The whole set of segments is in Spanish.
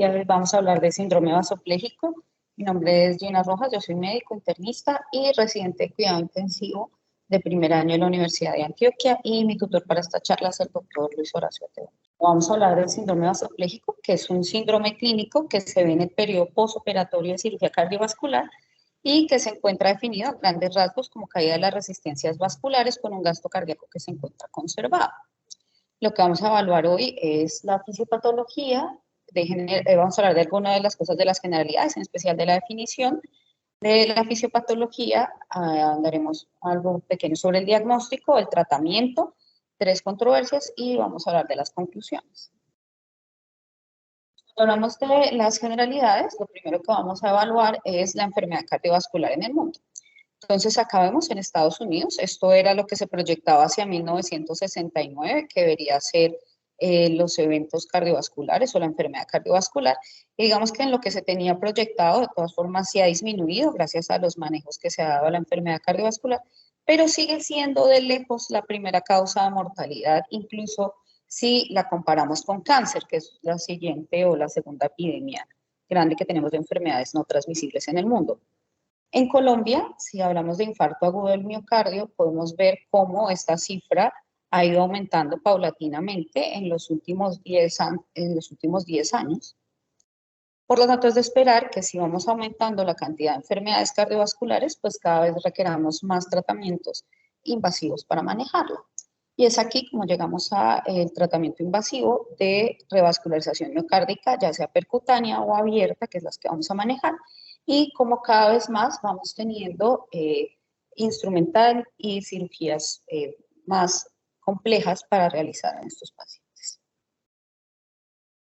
y hoy vamos a hablar de síndrome vasopléjico. Mi nombre es Gina Rojas, yo soy médico internista y residente de cuidado intensivo de primer año en la Universidad de Antioquia, y mi tutor para esta charla es el doctor Luis Horacio Tebón. Vamos a hablar del síndrome vasopléjico, que es un síndrome clínico que se ve en el periodo postoperatorio de cirugía cardiovascular y que se encuentra definido a grandes rasgos como caída de las resistencias vasculares con un gasto cardíaco que se encuentra conservado. Lo que vamos a evaluar hoy es la fisiopatología, vamos a hablar de algunas de las cosas de las generalidades, en especial de la definición de la fisiopatología. Daremos algo pequeño sobre el diagnóstico, el tratamiento, 3 controversias y vamos a hablar de las conclusiones. Cuando hablamos de las generalidades, lo primero que vamos a evaluar es la enfermedad cardiovascular en el mundo. Entonces, acá vemos en Estados Unidos, esto era lo que se proyectaba hacia 1969, que debería ser los eventos cardiovasculares o la enfermedad cardiovascular. Y digamos que en lo que se tenía proyectado, de todas formas, sí ha disminuido gracias a los manejos que se ha dado a la enfermedad cardiovascular, pero sigue siendo de lejos la primera causa de mortalidad, incluso si la comparamos con cáncer, que es la siguiente o la segunda epidemia grande que tenemos de enfermedades no transmisibles en el mundo. En Colombia, si hablamos de infarto agudo del miocardio, podemos ver cómo esta cifra ha ido aumentando paulatinamente en los últimos 10 años. Por lo tanto, es de esperar que si vamos aumentando la cantidad de enfermedades cardiovasculares, pues cada vez requeramos más tratamientos invasivos para manejarlo. Y es aquí como llegamos al tratamiento invasivo de revascularización miocárdica, ya sea percutánea o abierta, que es las que vamos a manejar, y como cada vez más vamos teniendo instrumental y cirugías más complejas para realizar en estos pacientes.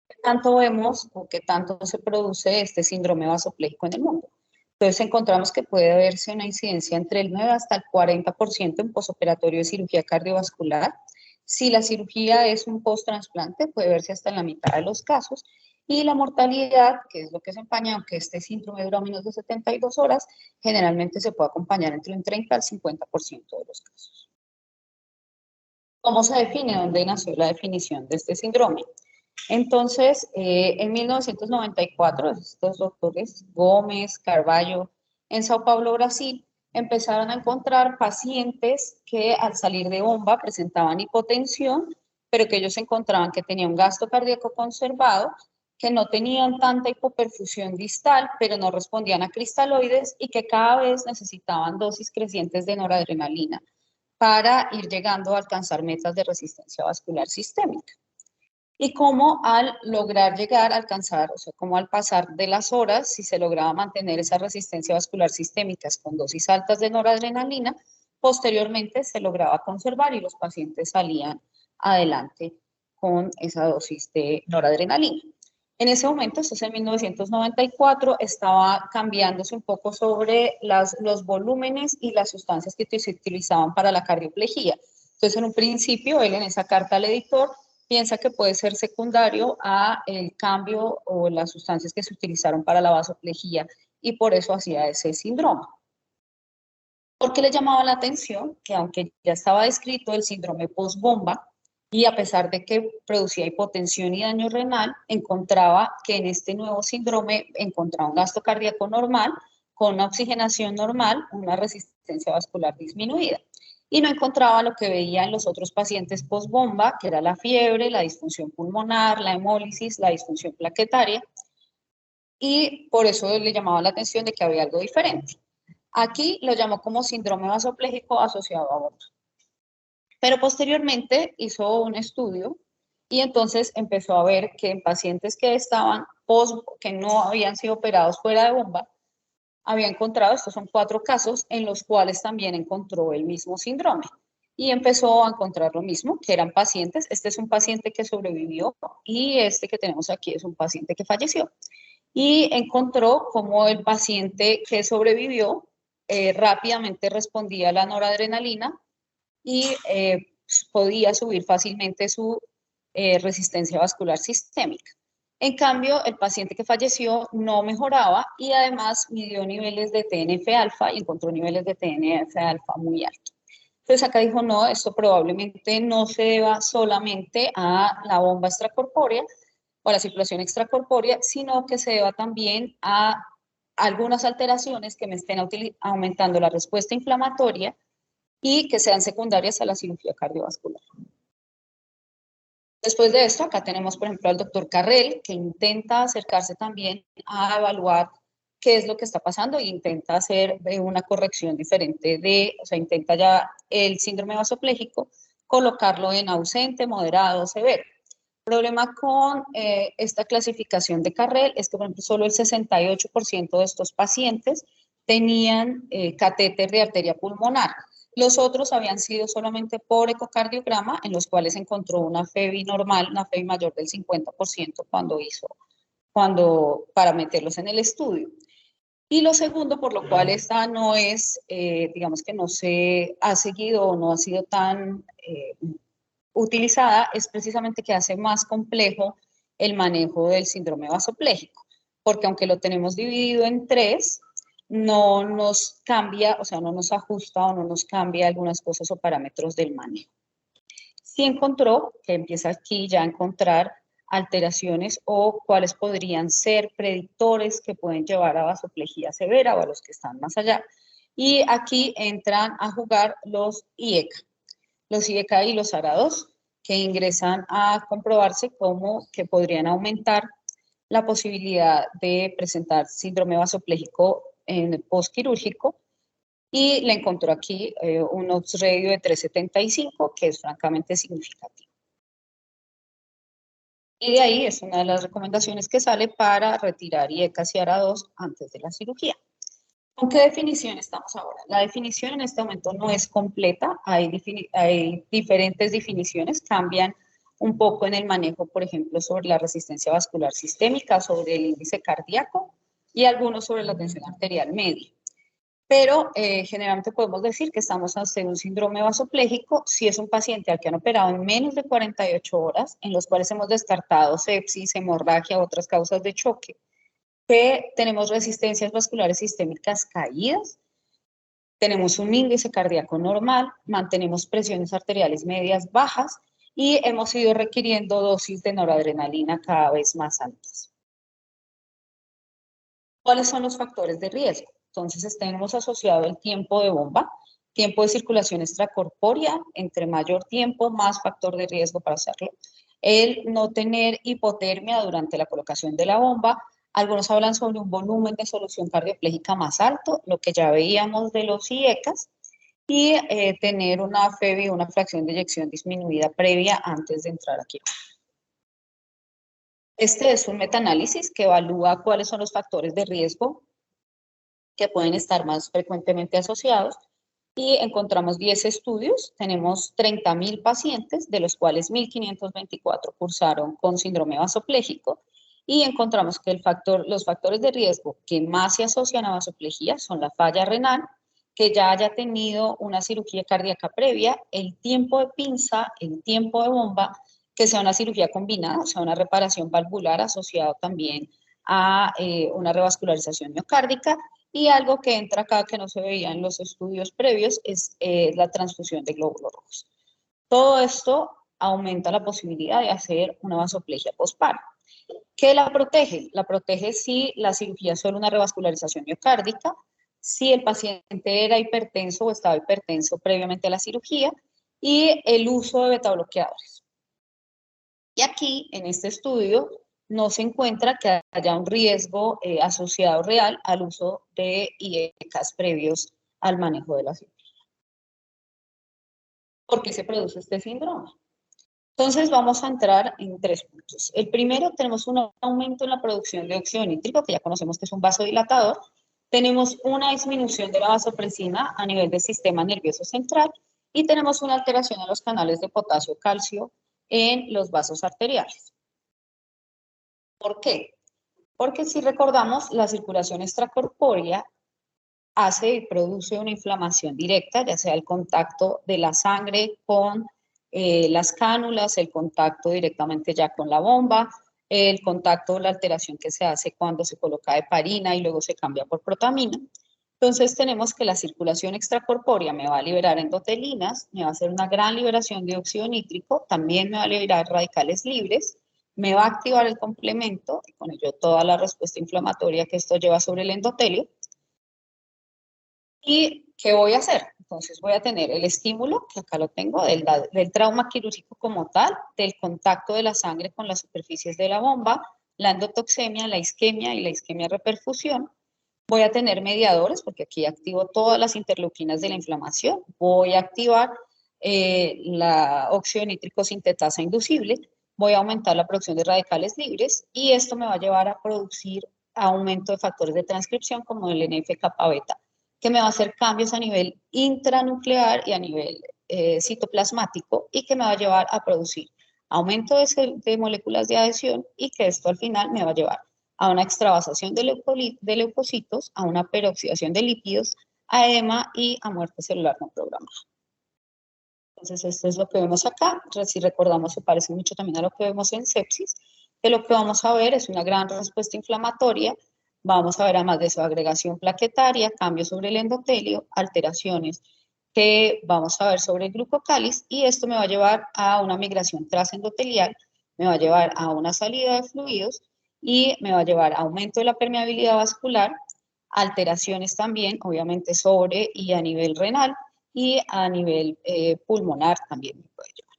¿Qué tanto vemos o qué tanto se produce este síndrome vasopléjico en el mundo? Entonces encontramos que puede verse una incidencia entre el 9 hasta el 40% en postoperatorio de cirugía cardiovascular. Si la cirugía es un post-trasplante, puede verse hasta en la mitad de los casos. Y la mortalidad, que es lo que se empaña, aunque este síndrome dura menos de 72 horas, generalmente se puede acompañar entre un 30 al 50% de los casos. ¿Cómo se define? ¿Dónde nació la definición de este síndrome? Entonces, en 1994, estos doctores Gómez, Carvalho, en Sao Paulo, Brasil, empezaron a encontrar pacientes que al salir de bomba presentaban hipotensión, pero que ellos encontraban que tenían un gasto cardíaco conservado, que no tenían tanta hipoperfusión distal, pero no respondían a cristaloides y que cada vez necesitaban dosis crecientes de noradrenalina para ir llegando a alcanzar metas de resistencia vascular sistémica. Y cómo al lograr llegar a alcanzar, o sea, cómo al pasar de las horas, si se lograba mantener esa resistencia vascular sistémica con dosis altas de noradrenalina, posteriormente se lograba conservar y los pacientes salían adelante con esa dosis de noradrenalina. En ese momento, esto es en 1994, estaba cambiándose un poco sobre los volúmenes y las sustancias que se utilizaban para la cardioplejía. Entonces, en un principio, él en esa carta al editor piensa que puede ser secundario a el cambio o las sustancias que se utilizaron para la vasoplejía y por eso hacía ese síndrome. ¿Por qué le llamaba la atención? Que aunque ya estaba descrito el síndrome postbomba y a pesar de que producía hipotensión y daño renal, encontraba que en este nuevo síndrome encontraba un gasto cardíaco normal, con una oxigenación normal, una resistencia vascular disminuida. Y no encontraba lo que veía en los otros pacientes postbomba, que era la fiebre, la disfunción pulmonar, la hemólisis, la disfunción plaquetaria, y por eso le llamaba la atención de que había algo diferente. Aquí lo llamó como síndrome vasopléjico asociado a aborto. Pero posteriormente hizo un estudio y entonces empezó a ver que en pacientes que estaban que no habían sido operados fuera de bomba, había encontrado, estos son 4 casos, en los cuales también encontró el mismo síndrome. Y empezó a encontrar lo mismo, que eran pacientes. Este es un paciente que sobrevivió y este que tenemos aquí es un paciente que falleció. Y encontró cómo el paciente que sobrevivió rápidamente respondía a la noradrenalina y podía subir fácilmente su resistencia vascular sistémica. En cambio, el paciente que falleció no mejoraba y además midió niveles de TNF-alfa y encontró niveles de TNF-alfa muy altos. Entonces acá dijo, no, esto probablemente no se deba solamente a la bomba extracorpórea, o a la circulación extracorpórea, sino que se deba también a algunas alteraciones que me estén aumentando la respuesta inflamatoria y que sean secundarias a la cirugía cardiovascular. Después de esto, acá tenemos, por ejemplo, al doctor Carrel, que intenta acercarse también a evaluar qué es lo que está pasando e intenta hacer una corrección diferente o sea, intenta ya el síndrome vasopléjico colocarlo en ausente, moderado, severo. El problema con esta clasificación de Carrel es que, por ejemplo, solo el 68% de estos pacientes tenían catéter de arteria pulmonar. Los otros habían sido solamente por ecocardiograma, en los cuales encontró una FEBI normal, una FEBI mayor del 50% para meterlos en el estudio. Y lo segundo, por lo cual esta no es, digamos que no se ha seguido o no ha sido tan utilizada, es precisamente que hace más complejo el manejo del síndrome vasopléjico, porque aunque lo tenemos dividido en 3, no nos cambia, o sea, no nos ajusta o no nos cambia algunas cosas o parámetros del manejo. Sí encontró, que empieza aquí ya a encontrar alteraciones o cuáles podrían ser predictores que pueden llevar a vasoplejía severa o a los que están más allá. Y aquí entran a jugar los IECA. Los IECA y los ARA2, que ingresan a comprobarse como que podrían aumentar la posibilidad de presentar síndrome vasopléjico en el postquirúrgico, y le encontró aquí un odds ratio de 3.75, que es francamente significativo. Y de ahí es una de las recomendaciones que sale para retirar IECAS y ARA2 antes de la cirugía. ¿Con qué definición estamos ahora? La definición en este momento no es completa, hay diferentes definiciones, cambian un poco en el manejo, por ejemplo, sobre la resistencia vascular sistémica, sobre el índice cardíaco y algunos sobre la tensión arterial media. Pero generalmente podemos decir que estamos ante un síndrome vasopléjico si es un paciente al que han operado en menos de 48 horas, en los cuales hemos descartado sepsis, hemorragia u otras causas de choque, que tenemos resistencias vasculares sistémicas caídas, tenemos un índice cardíaco normal, mantenemos presiones arteriales medias bajas y hemos ido requiriendo dosis de noradrenalina cada vez más altas. ¿Cuáles son los factores de riesgo? Entonces, tenemos asociado el tiempo de bomba, tiempo de circulación extracorpórea, entre mayor tiempo, más factor de riesgo para hacerlo. El no tener hipotermia durante la colocación de la bomba. Algunos hablan sobre un volumen de solución cardioplégica más alto, lo que ya veíamos de los IECAS, y tener una FEBI, una fracción de eyección disminuida previa antes de entrar aquí. Este es un metaanálisis que evalúa cuáles son los factores de riesgo que pueden estar más frecuentemente asociados, y encontramos 10 estudios, tenemos 30.000 pacientes, de los cuales 1.524 cursaron con síndrome vasopléjico, y encontramos que los factores de riesgo que más se asocian a vasoplejía son la falla renal, que ya haya tenido una cirugía cardíaca previa, el tiempo de pinza, el tiempo de bomba, que sea una cirugía combinada, o sea, una reparación valvular asociado también a una revascularización miocárdica, y algo que entra acá que no se veía en los estudios previos es la transfusión de glóbulos rojos. Todo esto aumenta la posibilidad de hacer una vasoplegia postparo. ¿Qué la protege? La protege si la cirugía es solo una revascularización miocárdica, si el paciente era hipertenso o estaba hipertenso previamente a la cirugía, y el uso de betabloqueadores. Y aquí, en este estudio, no se encuentra que haya un riesgo asociado real al uso de IECAS previos al manejo de la cirugía. ¿Por qué se produce este síndrome? Entonces vamos a entrar en 3 puntos. El primero, tenemos un aumento en la producción de óxido nítrico, que ya conocemos que es un vasodilatador. Tenemos una disminución de la vasopresina a nivel del sistema nervioso central, y tenemos una alteración en los canales de potasio-calcio en los vasos arteriales. ¿Por qué? Porque si recordamos, la circulación extracorpórea hace y produce una inflamación directa, ya sea el contacto de la sangre con las cánulas, el contacto directamente ya con la bomba, el contacto, la alteración que se hace cuando se coloca heparina y luego se cambia por protamina. Entonces tenemos que la circulación extracorpórea me va a liberar endotelinas, me va a hacer una gran liberación de óxido nítrico, también me va a liberar radicales libres, me va a activar el complemento, y con ello toda la respuesta inflamatoria que esto lleva sobre el endotelio. ¿Y qué voy a hacer? Entonces voy a tener el estímulo, que acá lo tengo, del trauma quirúrgico como tal, del contacto de la sangre con las superficies de la bomba, la endotoxemia, la isquemia y la isquemia reperfusión. Voy a tener mediadores, porque aquí activo todas las interleuquinas de la inflamación. Voy a activar la óxido nítrico sintetasa inducible. Voy a aumentar la producción de radicales libres y esto me va a llevar a producir aumento de factores de transcripción como el NF-kappa beta, que me va a hacer cambios a nivel intranuclear y a nivel citoplasmático y que me va a llevar a producir aumento de moléculas de adhesión y que esto al final me va a llevar a una extravasación de leucocitos, a una peroxidación de lípidos, a edema y a muerte celular no programada. Entonces, esto es lo que vemos acá. Si recordamos, se parece mucho también a lo que vemos en sepsis, que lo que vamos a ver es una gran respuesta inflamatoria. Vamos a ver además de su agregación plaquetaria, cambios sobre el endotelio, alteraciones que vamos a ver sobre el glucocáliz y esto me va a llevar a una migración trasendotelial, me va a llevar a una salida de fluidos y me va a llevar a aumento de la permeabilidad vascular, alteraciones también, obviamente, sobre y a nivel renal y a nivel pulmonar también me puede llevar.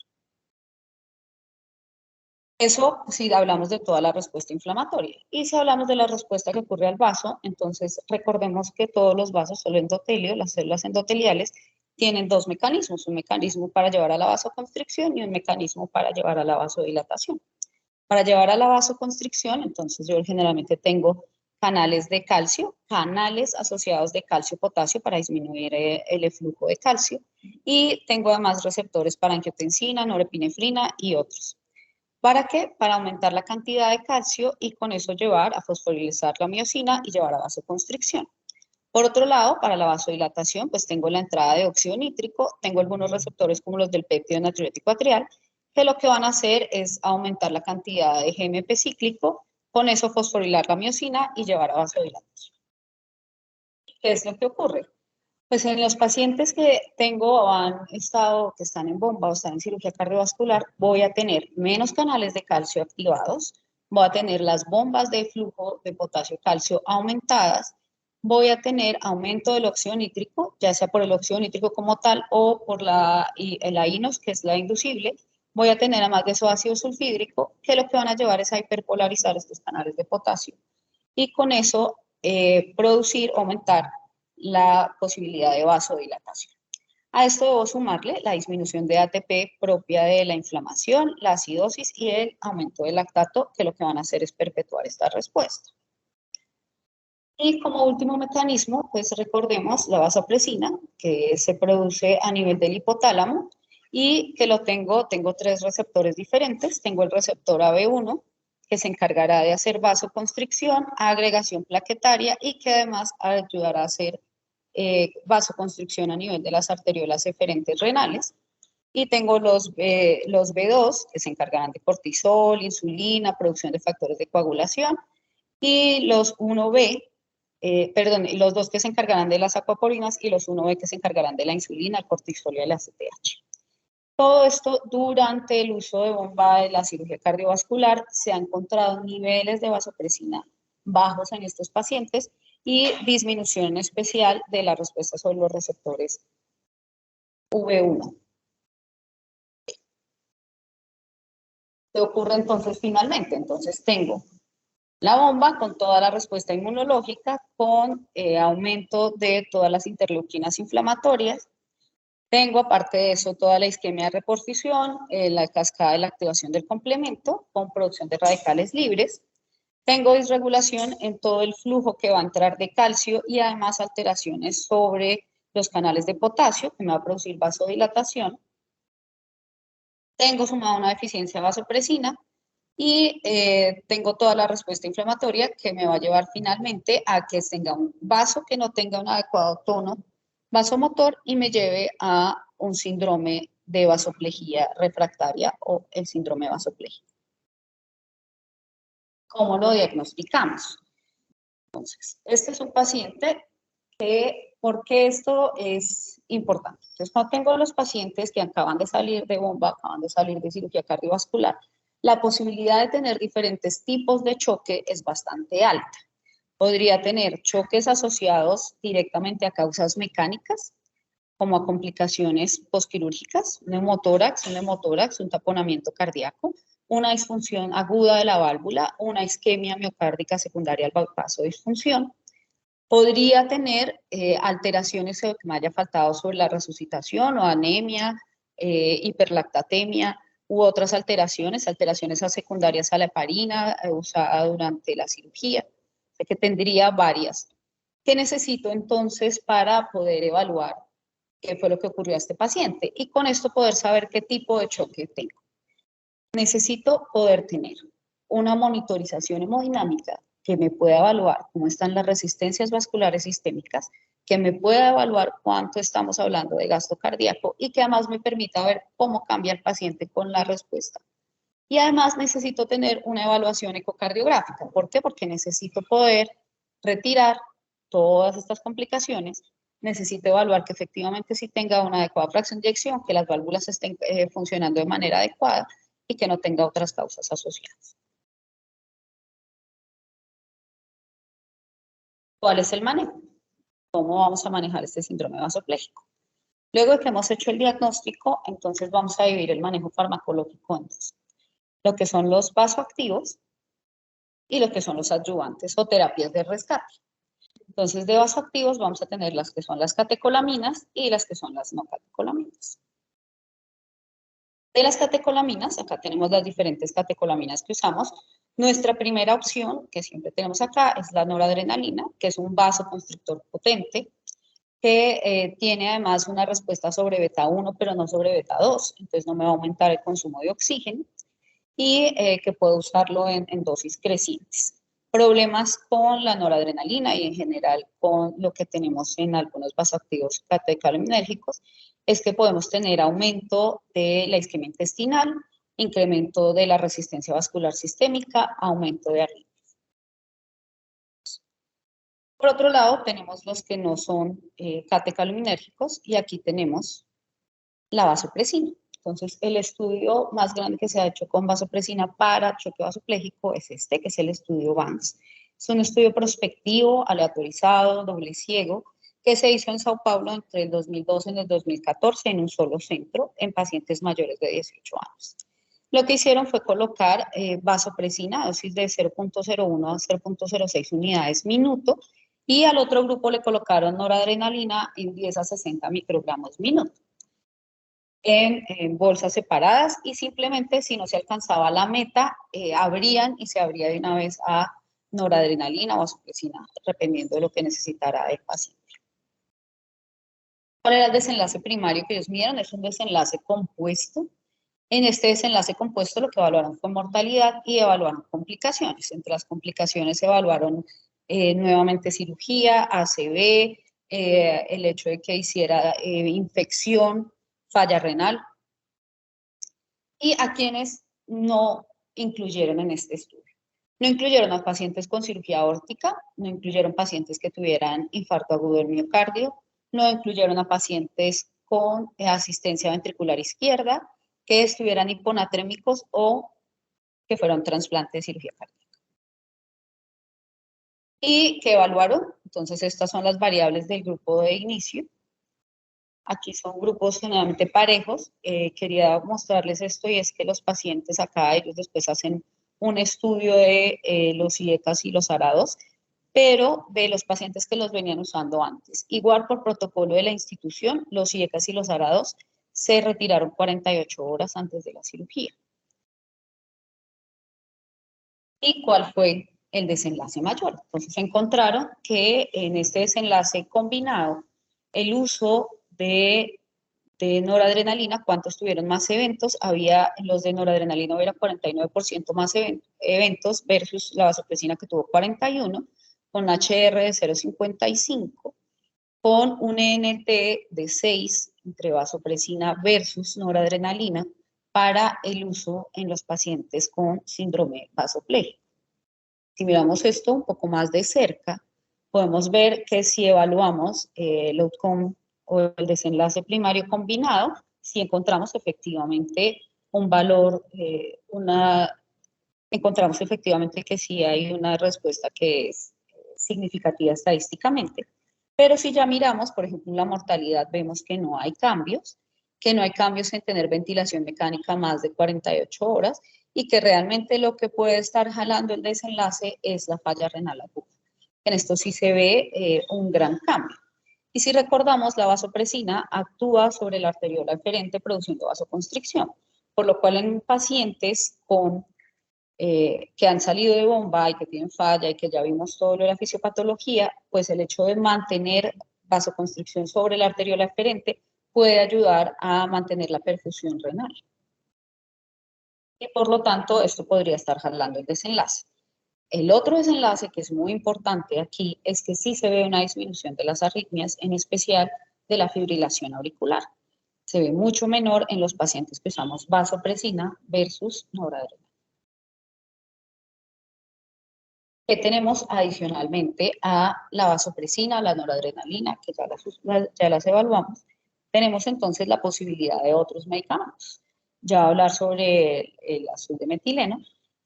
Eso si hablamos de toda la respuesta inflamatoria. Y si hablamos de la respuesta que ocurre al vaso, entonces recordemos que todos los vasos, el endotelio, las células endoteliales, tienen dos mecanismos, un mecanismo para llevar a la vasoconstricción y un mecanismo para llevar a la vasodilatación. Para llevar a la vasoconstricción, entonces yo generalmente tengo canales de calcio, canales asociados de calcio-potasio para disminuir el flujo de calcio y tengo además receptores para angiotensina, norepinefrina y otros. ¿Para qué? Para aumentar la cantidad de calcio y con eso llevar a fosforilizar la miosina y llevar a vasoconstricción. Por otro lado, para la vasodilatación, pues tengo la entrada de óxido nítrico, tengo algunos receptores como los del péptido natriurético atrial, que lo que van a hacer es aumentar la cantidad de GMP cíclico, con eso fosforilar la miosina y llevar a vasodilatación. ¿Qué es lo que ocurre? Pues en los pacientes que tengo o han estado, que están en bomba o están en cirugía cardiovascular, voy a tener menos canales de calcio activados, voy a tener las bombas de flujo de potasio-calcio aumentadas, voy a tener aumento del óxido nítrico, ya sea por el óxido nítrico como tal o por la INOS, que es la inducible, voy a tener además de eso ácido sulfídrico, que lo que van a llevar es a hiperpolarizar estos canales de potasio y con eso producir, aumentar la posibilidad de vasodilatación. A esto debo sumarle la disminución de ATP propia de la inflamación, la acidosis y el aumento del lactato, que lo que van a hacer es perpetuar esta respuesta. Y como último mecanismo, pues recordemos la vasopresina, que se produce a nivel del hipotálamo y que tengo tres receptores diferentes. Tengo el receptor AB1, que se encargará de hacer vasoconstricción, agregación plaquetaria y que además ayudará a hacer vasoconstricción a nivel de las arteriolas eferentes renales. Y tengo los B2, que se encargarán de cortisol, insulina, producción de factores de coagulación, y los 1B, los dos que se encargarán de las acuaporinas y los 1B que se encargarán de la insulina, el cortisol y el ACTH. Todo esto durante el uso de bomba de la cirugía cardiovascular se han encontrado niveles de vasopresina bajos en estos pacientes y disminución especial de la respuesta sobre los receptores V1. ¿Qué ocurre entonces finalmente? Entonces tengo la bomba con toda la respuesta inmunológica, con aumento de todas las interleuquinas inflamatorias. Tengo, aparte de eso, toda la isquemia de reposición, la cascada de la activación del complemento, con producción de radicales libres. Tengo disregulación en todo el flujo que va a entrar de calcio y además alteraciones sobre los canales de potasio, que me va a producir vasodilatación. Tengo sumado una deficiencia de vasopresina y tengo toda la respuesta inflamatoria que me va a llevar finalmente a que tenga un vaso que no tenga un adecuado tono vasomotor y me lleve a un síndrome de vasoplejía refractaria o el síndrome vasopléjico. ¿Cómo lo diagnosticamos? Entonces, este es un paciente que, ¿por qué esto es importante? Entonces, cuando tengo los pacientes que acaban de salir de bomba, acaban de salir de cirugía cardiovascular, la posibilidad de tener diferentes tipos de choque es bastante alta. Podría tener choques asociados directamente a causas mecánicas, como a complicaciones posquirúrgicas, un neumotórax, un taponamiento cardíaco, una disfunción aguda de la válvula, una isquemia miocárdica secundaria al bypass o disfunción. Podría tener alteraciones que me haya faltado sobre la resucitación o anemia, hiperlactatemia u otras alteraciones secundarias a la heparina usada durante la cirugía, o sea que tendría varias. ¿Qué necesito entonces para poder evaluar qué fue lo que ocurrió a este paciente? Y con esto poder saber qué tipo de choque tengo. Necesito poder tener una monitorización hemodinámica que me pueda evaluar cómo están las resistencias vasculares sistémicas, que me pueda evaluar cuánto estamos hablando de gasto cardíaco y que además me permita ver cómo cambia el paciente con la respuesta. Y además necesito tener una evaluación ecocardiográfica. ¿Por qué? Porque necesito poder retirar todas estas complicaciones. Necesito evaluar que efectivamente sí tenga una adecuada fracción de eyección, que las válvulas estén funcionando de manera adecuada y que no tenga otras causas asociadas. ¿Cuál es el manejo? ¿Cómo vamos a manejar este síndrome vasopléjico? Luego de que hemos hecho el diagnóstico, entonces vamos a dividir el manejo farmacológico en dos. Lo que son los vasoactivos y lo que son los adyuvantes o terapias de rescate. Entonces, de vasoactivos vamos a tener las que son las catecolaminas y las que son las no catecolaminas. De las catecolaminas, acá tenemos las diferentes catecolaminas que usamos. Nuestra primera opción, que siempre tenemos acá, es la noradrenalina, que es un vasoconstrictor potente, que tiene además una respuesta sobre beta 1, pero no sobre beta 2, entonces no me va a aumentar el consumo de oxígeno, y que puedo usarlo en dosis crecientes. Problemas con la noradrenalina y en general con lo que tenemos en algunos vasoactivos catecholaminergicos es que podemos tener aumento de la isquemia intestinal, incremento de la resistencia vascular sistémica, aumento de arritmias. Por otro lado, tenemos los que no son catecholaminergicos y aquí tenemos la vasopresina. Entonces, el estudio más grande que se ha hecho con vasopresina para choque vasopléjico es este, que es el estudio VANS. Es un estudio prospectivo, aleatorizado, doble ciego, que se hizo en Sao Paulo entre el 2012 y el 2014 en un solo centro, en pacientes mayores de 18 años. Lo que hicieron fue colocar vasopresina, dosis de 0.01 a 0.06 unidades minuto, y al otro grupo le colocaron noradrenalina en 10 a 60 microgramos minuto. En bolsas separadas y simplemente si no se alcanzaba la meta, abrían y se abría de una vez a noradrenalina o vasopresina, dependiendo de lo que necesitara el paciente. ¿Cuál era el desenlace primario que ellos midieron? Es un desenlace compuesto. En este desenlace compuesto lo que evaluaron fue mortalidad y evaluaron complicaciones. Entre las complicaciones evaluaron nuevamente cirugía, ACV, el hecho de que hiciera infección, falla renal, y a quienes no incluyeron en este estudio. No incluyeron a pacientes con cirugía aórtica, no incluyeron pacientes que tuvieran infarto agudo del miocardio, no incluyeron a pacientes con asistencia ventricular izquierda, que estuvieran hiponatrémicos o que fueron trasplantes de cirugía cardíaca. ¿Y qué evaluaron? Entonces, estas son las variables del grupo de inicio. Aquí son grupos generalmente parejos. Quería mostrarles esto y es que los pacientes acá, ellos después hacen un estudio de los IECAS y los ARA2, pero de los pacientes que los venían usando antes. Igual por protocolo de la institución, los IECAS y los ARA2 se retiraron 48 horas antes de la cirugía. ¿Y cuál fue el desenlace mayor? Entonces encontraron que en este desenlace combinado, el uso de noradrenalina, ¿cuántos tuvieron más eventos? Los de noradrenalina hubiera 49% más eventos versus la vasopresina que tuvo 41, con HR de 0.55, con un ENT de 6 entre vasopresina versus noradrenalina para el uso en los pacientes con síndrome vasopléjico. Si miramos esto un poco más de cerca, podemos ver que si evaluamos el outcome o el desenlace primario combinado, si encontramos efectivamente un valor, encontramos efectivamente que sí hay una respuesta que es significativa estadísticamente. Pero si ya miramos, por ejemplo, en la mortalidad, vemos que no hay cambios, en tener ventilación mecánica más de 48 horas y que realmente lo que puede estar jalando el desenlace es la falla renal aguda. En esto sí se ve un gran cambio. Y si recordamos, la vasopresina actúa sobre la arteriola eferente produciendo vasoconstricción, por lo cual en pacientes que han salido de bomba y que tienen falla y que ya vimos todo lo de la fisiopatología, pues el hecho de mantener vasoconstricción sobre la arteriola eferente puede ayudar a mantener la perfusión renal. Y por lo tanto, esto podría estar jalando el desenlace. El otro desenlace que es muy importante aquí es que sí se ve una disminución de las arritmias, en especial de la fibrilación auricular. Se ve mucho menor en los pacientes que usamos vasopresina versus noradrenalina. ¿Qué tenemos adicionalmente a la vasopresina, la noradrenalina, que ya las evaluamos? Tenemos entonces la posibilidad de otros medicamentos. Ya voy a hablar sobre el azul de metileno,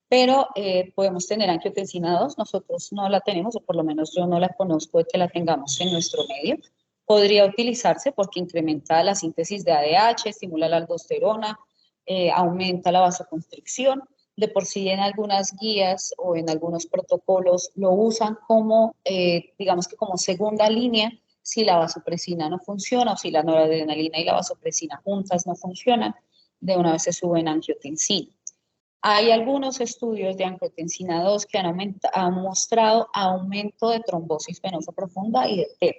pero podemos tener angiotensina 2, nosotros no la tenemos, o por lo menos yo no la conozco de que la tengamos en nuestro medio. Podría utilizarse porque incrementa la síntesis de ADH, estimula la aldosterona, aumenta la vasoconstricción. De por sí en algunas guías o en algunos protocolos lo usan como, digamos que como segunda línea, si la vasopresina no funciona o si la noradrenalina y la vasopresina juntas no funcionan, de una vez se suben angiotensina. Hay algunos estudios de angiotensina 2 que han mostrado aumento de trombosis venosa profunda y de TEP.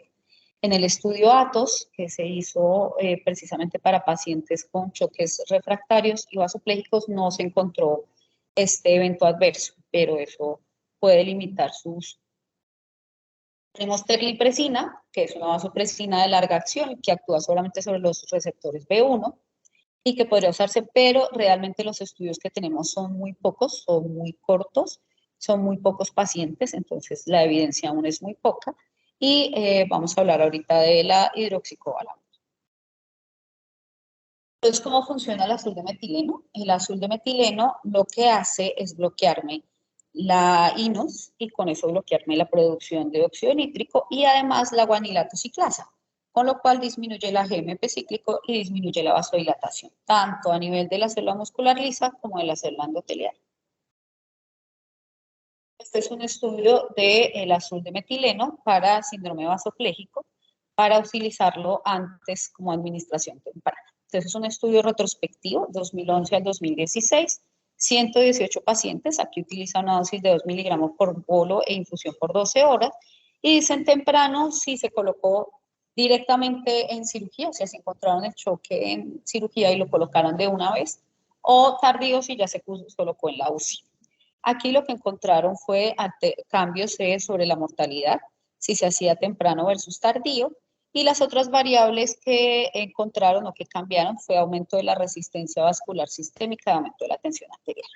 En el estudio ATOS, que se hizo precisamente para pacientes con choques refractarios y vasopléjicos, no se encontró este evento adverso, pero eso puede limitar su uso. Tenemos terlipresina, que es una vasopresina de larga acción que actúa solamente sobre los receptores B1 y que podría usarse, pero realmente los estudios que tenemos son muy pocos, son muy cortos, son muy pocos pacientes, entonces la evidencia aún es muy poca. Y vamos a hablar ahorita de la hidroxicobalamina. Entonces, ¿cómo funciona el azul de metileno? El azul de metileno lo que hace es bloquearme la INOS y con eso bloquearme la producción de óxido nítrico y además la guanilato ciclasa, con lo cual disminuye la GMP cíclico y disminuye la vasodilatación, tanto a nivel de la célula muscular lisa como de la célula endotelial. Este es un estudio del azul de metileno para síndrome vasopléjico, para utilizarlo antes como administración temprana. Entonces es un estudio retrospectivo, 2011 al 2016, 118 pacientes, aquí utiliza una dosis de 2 miligramos por bolo e infusión por 12 horas, y dicen temprano si se colocó directamente en cirugía, o sea, se encontraron el choque en cirugía y lo colocaron de una vez, o tardío si ya se colocó en la UCI. Aquí lo que encontraron fue cambios sobre la mortalidad, si se hacía temprano versus tardío, y las otras variables que encontraron o que cambiaron fue aumento de la resistencia vascular sistémica y aumento de la tensión arterial.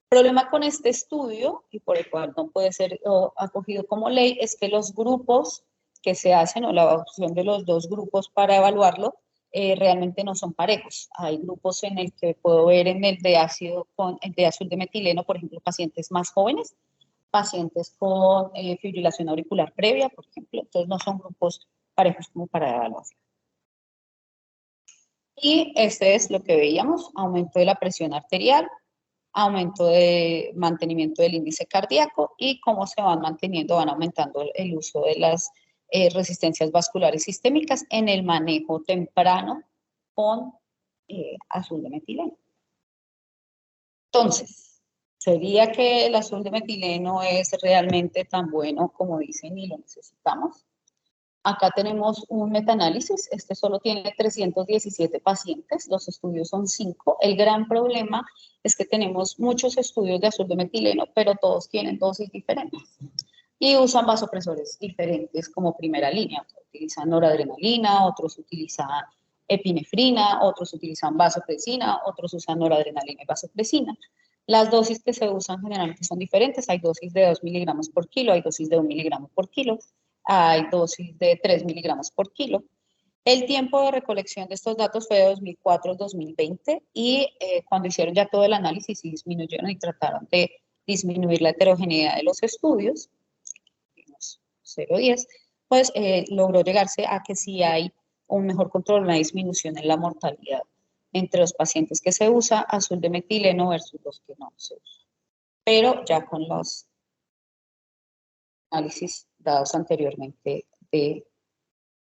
El problema con este estudio, y por el cual no puede ser acogido como ley, es que los grupos que se hacen, o la opción de los dos grupos para evaluarlo, realmente no son parejos. Hay grupos en el que puedo ver en el de el de azul de metileno, por ejemplo, pacientes más jóvenes, pacientes con fibrilación auricular previa, por ejemplo, entonces no son grupos parejos como para evaluación. Y este es lo que veíamos, aumento de la presión arterial, aumento de mantenimiento del índice cardíaco y cómo se van manteniendo, van aumentando el uso de las resistencias vasculares sistémicas en el manejo temprano con azul de metileno. Entonces, ¿sería que el azul de metileno es realmente tan bueno como dicen y lo necesitamos? Acá tenemos un metaanálisis, este solo tiene 317 pacientes, los estudios son 5. El gran problema es que tenemos muchos estudios de azul de metileno, pero todos tienen dosis diferentes y usan vasopresores diferentes como primera línea. Otros utilizan noradrenalina, otros utilizan epinefrina, otros utilizan vasopresina, otros usan noradrenalina y vasopresina. Las dosis que se usan generalmente son diferentes, hay dosis de 2 miligramos por kilo, hay dosis de 1 miligramo por kilo, hay dosis de 3 miligramos por kilo. El tiempo de recolección de estos datos fue de 2004 al 2020 y cuando hicieron ya todo el análisis y disminuyeron y trataron de disminuir la heterogeneidad de los estudios, 0,10, pues logró llegarse a que sí hay un mejor control, una disminución en la mortalidad entre los pacientes que se usa azul de metileno versus los que no se usa. Pero ya con los análisis dados anteriormente de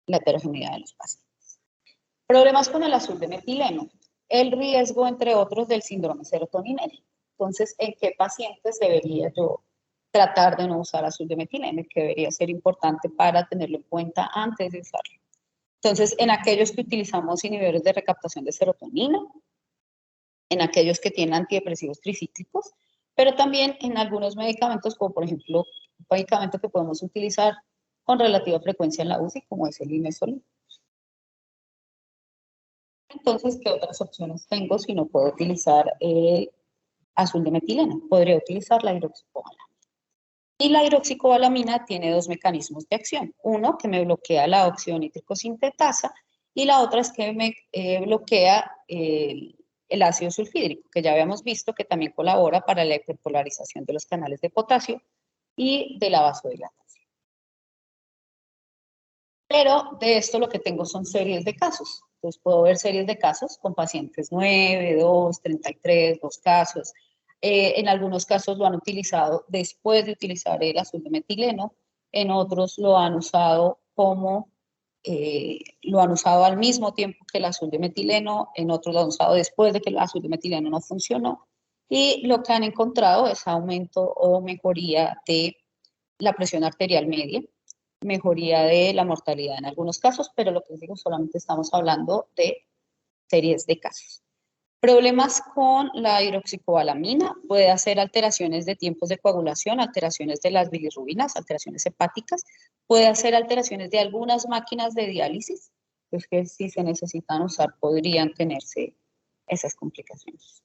la heterogeneidad de los pacientes. Problemas con el azul de metileno. El riesgo, entre otros, del síndrome serotoninérgico. Entonces, ¿en qué pacientes debería yo tratar de no usar azul de metileno? Que debería ser importante para tenerlo en cuenta antes de usarlo. Entonces, en aquellos que utilizamos inhibidores de recaptación de serotonina, en aquellos que tienen antidepresivos tricíclicos, pero también en algunos medicamentos, como por ejemplo, un medicamento que podemos utilizar con relativa frecuencia en la UCI, como es el imesol. Entonces, ¿qué otras opciones tengo si no puedo utilizar el azul de metileno? Podría utilizar la hidroxicobalamina. Y la hidroxicobalamina tiene dos mecanismos de acción. Uno, que me bloquea la óxido nítrico sintetasa, y la otra es que me bloquea el ácido sulfídrico, que ya habíamos visto que también colabora para la hiperpolarización de los canales de potasio y de la vasodilatación. Pero de esto lo que tengo son series de casos. Entonces puedo ver series de casos con pacientes 9, 2, 33, 2 casos. En algunos casos lo han utilizado después de utilizar el azul de metileno, en otros lo han usado lo han usado al mismo tiempo que el azul de metileno, en otros lo han usado después de que el azul de metileno no funcionó, y lo que han encontrado es aumento o mejoría de la presión arterial media, mejoría de la mortalidad en algunos casos, pero lo que les digo, solamente estamos hablando de series de casos. Problemas con la hidroxicobalamina, puede hacer alteraciones de tiempos de coagulación, alteraciones de las bilirrubinas, alteraciones hepáticas, puede hacer alteraciones de algunas máquinas de diálisis, pues que si se necesitan usar podrían tenerse esas complicaciones.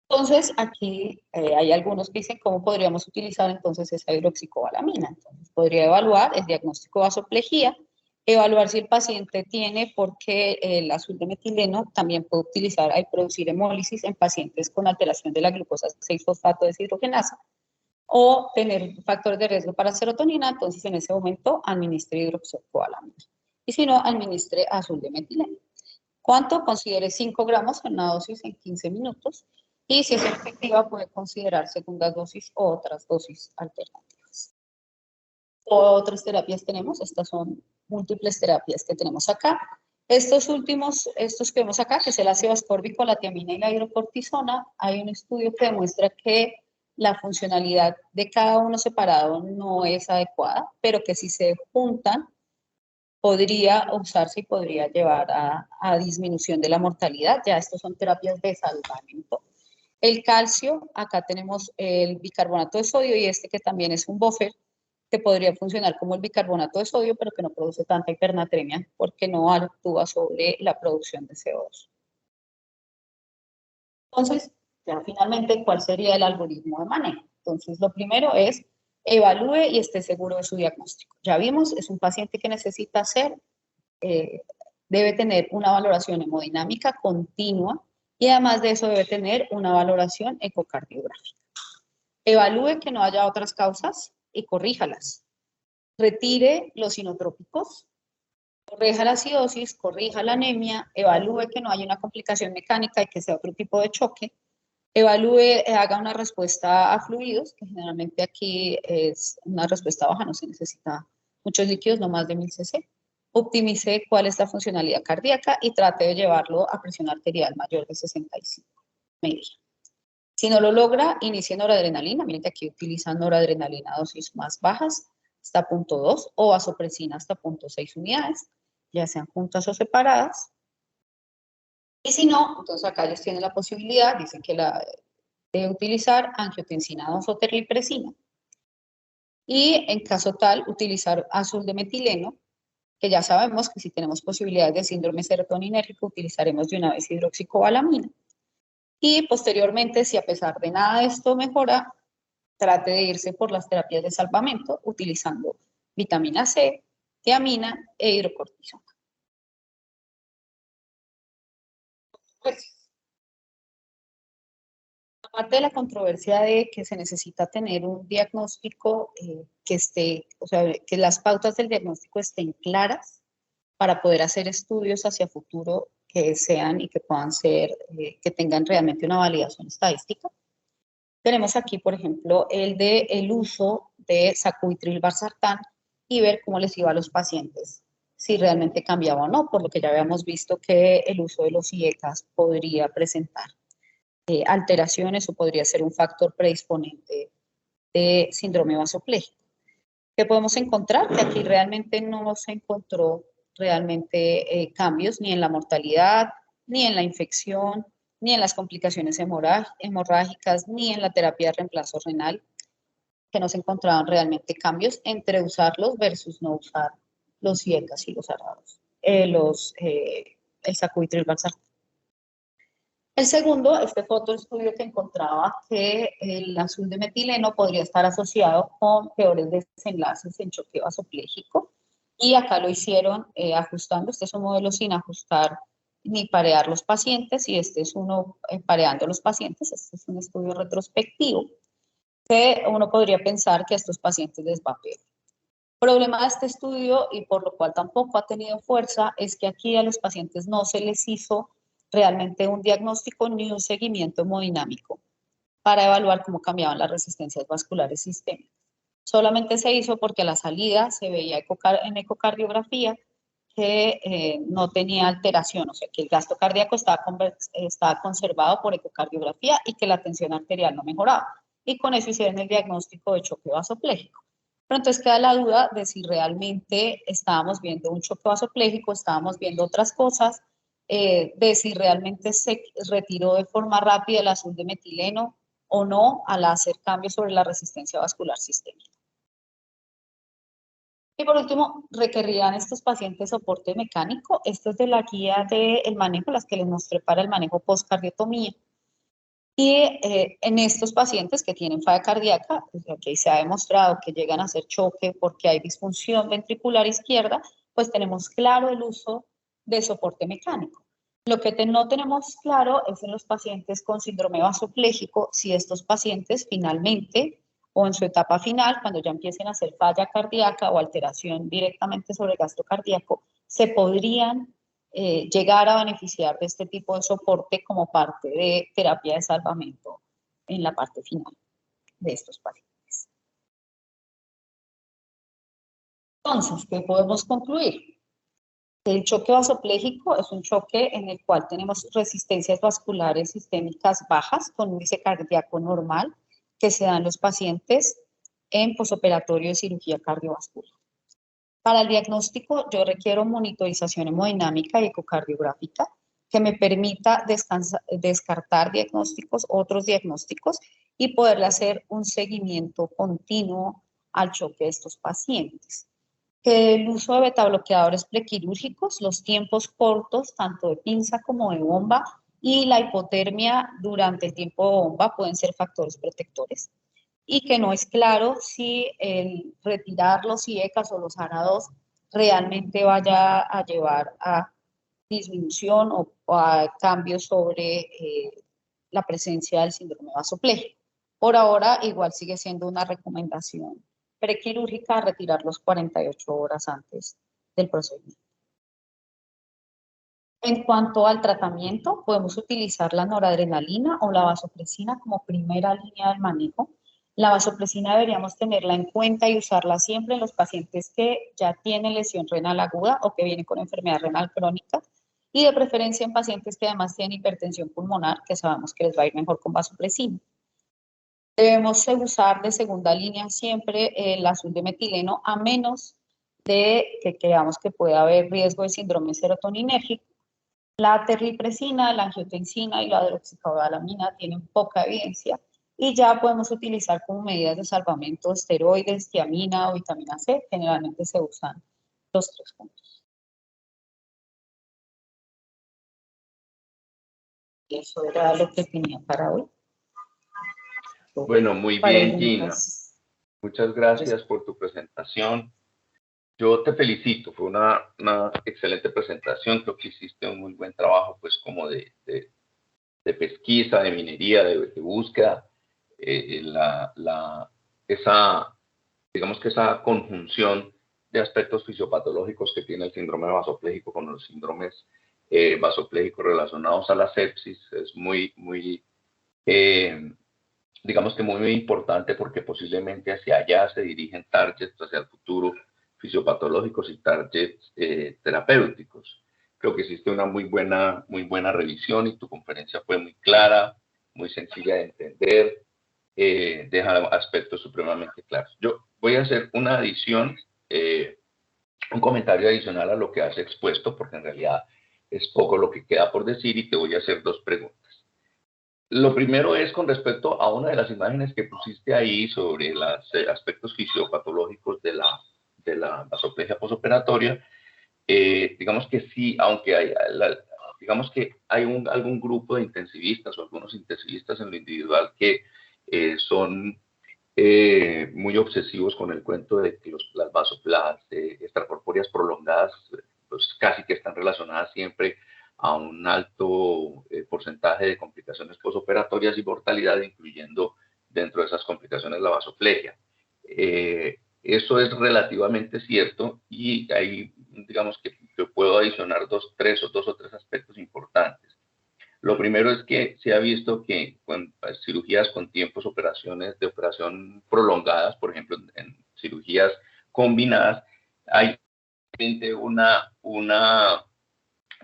Entonces, aquí hay algunos que dicen cómo podríamos utilizar entonces esa hidroxicobalamina. Entonces, podría evaluar el diagnóstico de vasoplejía, evaluar si el paciente tiene, porque el azul de metileno también puede utilizar, hay producir hemólisis en pacientes con alteración de la glucosa 6-fosfato deshidrogenasa, o tener factores de riesgo para serotonina, entonces en ese momento administre hidroxicobalamina. Y si no, administre azul de metileno. ¿Cuánto? Considere 5 gramos en una dosis en 15 minutos. Y si es efectiva, puede considerar segundas dosis o otras dosis alternativas. Otras terapias tenemos, estas son múltiples terapias que tenemos acá. Estos últimos, estos que vemos acá, que es el ácido ascórbico, la tiamina y la hidrocortisona, hay un estudio que demuestra que la funcionalidad de cada uno separado no es adecuada, pero que si se juntan, podría usarse y podría llevar a disminución de la mortalidad. Ya estos son terapias de salvamento. El calcio, acá tenemos el bicarbonato de sodio y este que también es un buffer, que podría funcionar como el bicarbonato de sodio, pero que no produce tanta hipernatremia porque no actúa sobre la producción de CO2. Entonces, ya finalmente, ¿cuál sería el algoritmo de manejo? Entonces, lo primero es evalúe y esté seguro de su diagnóstico. Ya vimos, es un paciente que necesita hacer, debe tener una valoración hemodinámica continua y además de eso debe tener una valoración ecocardiográfica. Evalúe que no haya otras causas y corríjalas. Retire los inotrópicos, corrija la acidosis, corrija la anemia, evalúe que no haya una complicación mecánica y que sea otro tipo de choque. Evalúe, haga una respuesta a fluidos, que generalmente aquí es una respuesta baja, no se necesita muchos líquidos, no más de 1000 cc. Optimice cuál es la funcionalidad cardíaca y trate de llevarlo a presión arterial mayor de 65, media. Si no lo logra, inicie noradrenalina. Miren que aquí utilizan noradrenalina a dosis más bajas, hasta 0,2, o vasopresina hasta 0,6 unidades, ya sean juntas o separadas. Y si no, entonces acá ellos tienen la posibilidad, dicen que de utilizar angiotensina 2 o terlipresina. Y en caso tal, utilizar azul de metileno, que ya sabemos que si tenemos posibilidades de síndrome serotoninérgico, utilizaremos de una vez hidroxicobalamina. Y posteriormente, si a pesar de nada de esto mejora, trate de irse por las terapias de salvamento, utilizando vitamina C, tiamina e hidrocortisona. Pues, aparte de la controversia de que se necesita tener un diagnóstico que esté, o sea, que las pautas del diagnóstico estén claras para poder hacer estudios hacia futuro que sean y que puedan ser, que tengan realmente una validación estadística. Tenemos aquí, por ejemplo, el uso de sacubitril/valsartán y ver cómo les iba a los pacientes, si realmente cambiaba o no, por lo que ya habíamos visto que el uso de los IECAS podría presentar alteraciones o podría ser un factor predisponente de síndrome vasopléjico. ¿Qué podemos encontrar? Que aquí realmente no se encontró realmente cambios ni en la mortalidad, ni en la infección, ni en las complicaciones hemorrágicas, ni en la terapia de reemplazo renal, que no se encontraban realmente cambios entre usarlos versus no usar los IECAS y los arados, el sacubitril/valsartán. El segundo, este fue otro estudio que encontraba que el azul de metileno podría estar asociado con peores desenlaces en choque vasopléjico, y acá lo hicieron ajustando. Este es un modelo sin ajustar ni parear los pacientes, y este es uno pareando los pacientes. Este es un estudio retrospectivo que uno podría pensar que a estos pacientes les va peor. El problema de este estudio, y por lo cual tampoco ha tenido fuerza, es que aquí a los pacientes no se les hizo realmente un diagnóstico ni un seguimiento hemodinámico para evaluar cómo cambiaban las resistencias vasculares sistémicas. Solamente se hizo porque a la salida se veía en ecocardiografía que no tenía alteración, o sea, que el gasto cardíaco estaba conservado por ecocardiografía y que la tensión arterial no mejoraba. Y con eso hicieron el diagnóstico de choque vasopléjico. Pero entonces queda la duda de si realmente estábamos viendo un choque vasopléjico, estábamos viendo otras cosas, de si realmente se retiró de forma rápida el azul de metileno o no al hacer cambios sobre la resistencia vascular sistémica. Y por último, requerían estos pacientes soporte mecánico. Esto es de la guía del manejo, las que les mostré para el manejo postcardiotomía. Y en estos pacientes que tienen falla cardíaca, pues aquí se ha demostrado que llegan a hacer choque porque hay disfunción ventricular izquierda, pues tenemos claro el uso de soporte mecánico. Lo que no tenemos claro es en los pacientes con síndrome vasopléjico, si estos pacientes finalmente o en su etapa final, cuando ya empiecen a hacer falla cardíaca o alteración directamente sobre el gasto cardíaco, se podrían llegar a beneficiar de este tipo de soporte como parte de terapia de salvamento en la parte final de estos pacientes. Entonces, ¿qué podemos concluir? El choque vasopléjico es un choque en el cual tenemos resistencias vasculares sistémicas bajas con un índice cardíaco normal que se dan los pacientes en posoperatorio de cirugía cardiovascular. Para el diagnóstico, yo requiero monitorización hemodinámica y ecocardiográfica que me permita descartar otros diagnósticos y poderle hacer un seguimiento continuo al choque de estos pacientes. Que el uso de betabloqueadores prequirúrgicos, los tiempos cortos, tanto de pinza como de bomba, y la hipotermia durante el tiempo de bomba pueden ser factores protectores. Y que no es claro si el retirar los IECAS o los ARA2 realmente vaya a llevar a disminución o a cambios sobre la presencia del síndrome vasopléjico. Por ahora, igual sigue siendo una recomendación prequirúrgica retirarlos 48 horas antes del procedimiento. En cuanto al tratamiento, podemos utilizar la noradrenalina o la vasopresina como primera línea del manejo. La vasopresina deberíamos tenerla en cuenta y usarla siempre en los pacientes que ya tienen lesión renal aguda o que vienen con enfermedad renal crónica, y de preferencia en pacientes que además tienen hipertensión pulmonar, que sabemos que les va a ir mejor con vasopresina. Debemos usar de segunda línea siempre el azul de metileno, a menos de que creamos que pueda haber riesgo de síndrome serotoninérgico. La terlipresina, la angiotensina y la hidroxicabalamina tienen poca evidencia, y ya podemos utilizar como medidas de salvamento esteroides, tiamina o vitamina C. Generalmente se usan los 3 juntos. Y eso era lo que tenía para hoy. Bueno, muy bien, Gina. Muchas gracias por tu presentación. Yo te felicito, fue una excelente presentación, creo que hiciste un muy buen trabajo, pues como de pesquisa, de minería, de búsqueda, esa, digamos que esa conjunción de aspectos fisiopatológicos que tiene el síndrome vasopléjico con los síndromes vasopléjicos relacionados a la sepsis es eh, digamos que muy importante porque posiblemente hacia allá se dirigen targets hacia el futuro fisiopatológicos y targets terapéuticos. Creo que hiciste una muy buena revisión y tu conferencia fue muy clara, muy sencilla de entender, deja aspectos supremamente claros. Yo voy a hacer una adición, un comentario adicional a lo que has expuesto, porque en realidad es poco lo que queda por decir y te voy a hacer dos preguntas. Lo primero es con respecto a una de las imágenes que pusiste ahí sobre los aspectos fisiopatológicos de la vasoplegia posoperatoria. Digamos que sí, aunque digamos que hay algún grupo de intensivistas o algunos intensivistas en lo individual que son muy obsesivos con el cuento de que las vasoplas extracorpóreas prolongadas pues casi que están relacionadas siempre a un alto porcentaje de complicaciones posoperatorias y mortalidad, incluyendo dentro de esas complicaciones la vasoplegia. Eso es relativamente cierto y ahí digamos que yo puedo adicionar dos o tres aspectos importantes. Lo primero es que se ha visto que con cirugías con tiempos de operación prolongadas, por ejemplo, en cirugías combinadas, hay una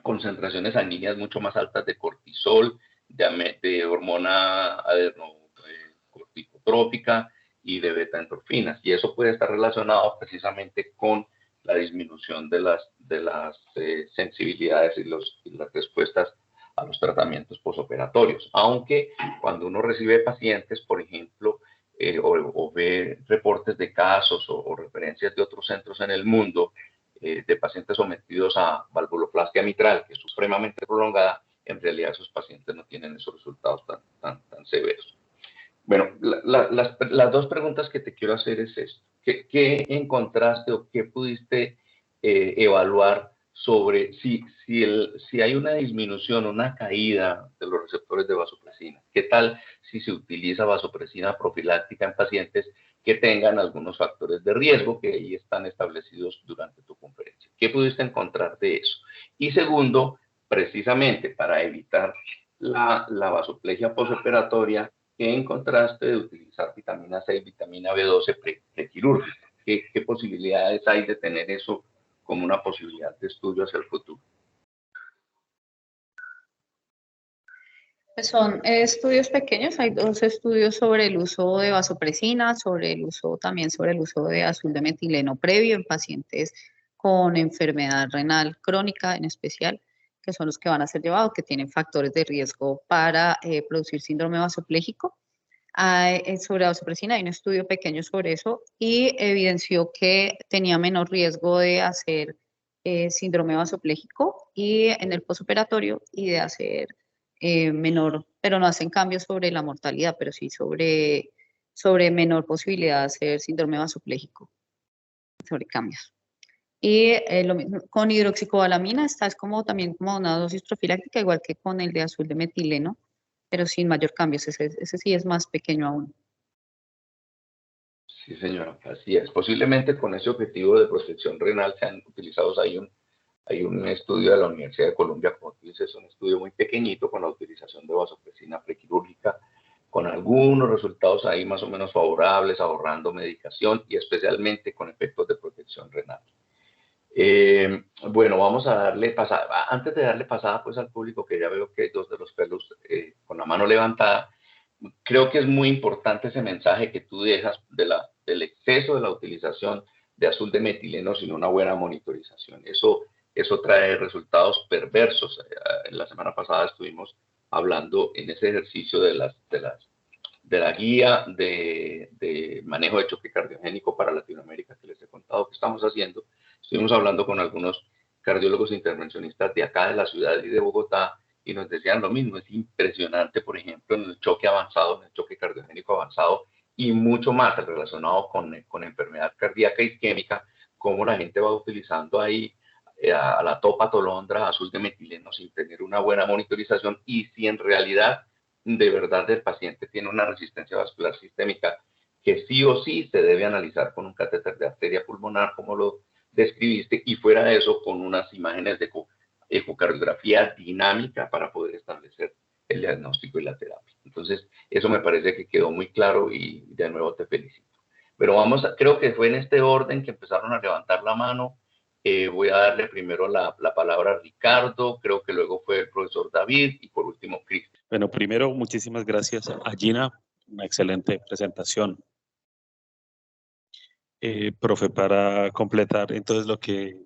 concentraciones sanguíneas mucho más altas de cortisol, de hormona corticotrópica y de beta-endorfinas. Y eso puede estar relacionado precisamente con la disminución de las sensibilidades y las respuestas a los tratamientos posoperatorios. Aunque cuando uno recibe pacientes, por ejemplo, o ve reportes de casos o referencias de otros centros en el mundo, de pacientes sometidos a valvuloplastia mitral, que es supremamente prolongada, en realidad esos pacientes no tienen esos resultados tan severos. Bueno, las dos preguntas que te quiero hacer es esto. ¿Qué encontraste o qué pudiste evaluar sobre si hay una disminución, una caída de los receptores de vasopresina? ¿Qué tal si se utiliza vasopresina profiláctica en pacientes que tengan algunos factores de riesgo que ahí están establecidos durante tu conferencia? ¿Qué pudiste encontrar de eso? Y segundo, precisamente para evitar la vasoplegia postoperatoria, en contraste de utilizar vitamina C y vitamina B12 prequirúrgica. ¿Qué posibilidades hay de tener eso como una posibilidad de estudio hacia el futuro? Pues son estudios pequeños, hay dos estudios sobre el uso de vasopresina, también sobre el uso de azul de metileno previo en pacientes con enfermedad renal crónica en especial, que son los que van a ser llevados, que tienen factores de riesgo para producir síndrome vasopléjico. Sobre vasopresina hay un estudio pequeño sobre eso y evidenció que tenía menor riesgo de hacer síndrome vasopléjico y en el posoperatorio y de hacer menor, pero no hacen cambios sobre la mortalidad, pero sí sobre menor posibilidad de hacer síndrome vasopléjico, sobre cambios. Y lo mismo con hidroxicobalamina, esta es como también como una dosis profiláctica, igual que con el de azul de metileno, pero sin mayor cambios, ese sí es más pequeño aún. Sí, señora, así es. Posiblemente con ese objetivo de protección renal se han utilizado, hay un estudio de la Universidad de Columbia, como tú dices, un estudio muy pequeñito con la utilización de vasopresina prequirúrgica, con algunos resultados ahí más o menos favorables, ahorrando medicación y especialmente con efectos de protección renal. Bueno, vamos a darle pasada. Antes de darle pasada pues al público, que ya veo que hay dos de los pelos con la mano levantada, creo que es muy importante ese mensaje que tú dejas del exceso de la utilización de azul de metileno sin una buena monitorización. Eso trae resultados perversos. La semana pasada estuvimos hablando en ese ejercicio de la guía de manejo de choque cardiogénico para Latinoamérica que les he contado que estamos haciendo. Estuvimos hablando con algunos cardiólogos intervencionistas de acá, de la ciudad y de Bogotá, y nos decían lo mismo. Es impresionante, por ejemplo, en el choque avanzado, en el choque cardiogénico avanzado, y mucho más relacionado con enfermedad cardíaca isquémica, cómo la gente va utilizando ahí a la topatolondra, azul de metileno, sin tener una buena monitorización, y si en realidad, de verdad, el paciente tiene una resistencia vascular sistémica que sí o sí se debe analizar con un catéter de arteria pulmonar, como lo describiste, y fuera de eso, con unas imágenes de ecocardiografía dinámica para poder establecer el diagnóstico y la terapia. Entonces, eso me parece que quedó muy claro y de nuevo te felicito. Pero creo que fue en este orden que empezaron a levantar la mano. Voy a darle primero la palabra a Ricardo, creo que luego fue el profesor David y por último Cristian. Bueno, primero, muchísimas gracias a Gina, una excelente presentación. Profe, para completar entonces lo que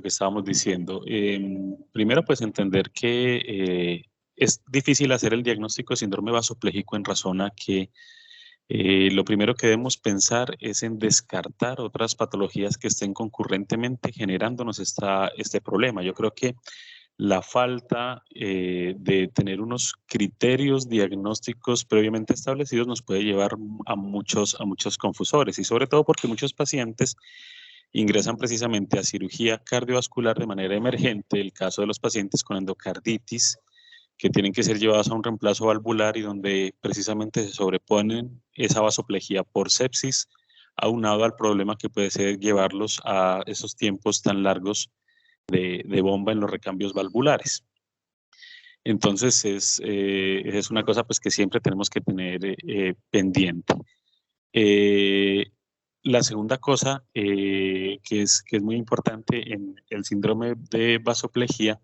estábamos diciendo, primero pues entender que es difícil hacer el diagnóstico de síndrome vasopléjico en razón a que lo primero que debemos pensar es en descartar otras patologías que estén concurrentemente generándonos este problema. Yo creo que la falta de tener unos criterios diagnósticos previamente establecidos nos puede llevar a muchos confusores, y sobre todo porque muchos pacientes ingresan precisamente a cirugía cardiovascular de manera emergente, el caso de los pacientes con endocarditis, que tienen que ser llevados a un reemplazo valvular y donde precisamente se sobreponen esa vasoplejía por sepsis, aunado al problema que puede ser llevarlos a esos tiempos tan largos de bomba en los recambios valvulares. Entonces es una cosa pues que siempre tenemos que tener pendiente. La segunda cosa que es muy importante en el síndrome de vasoplejía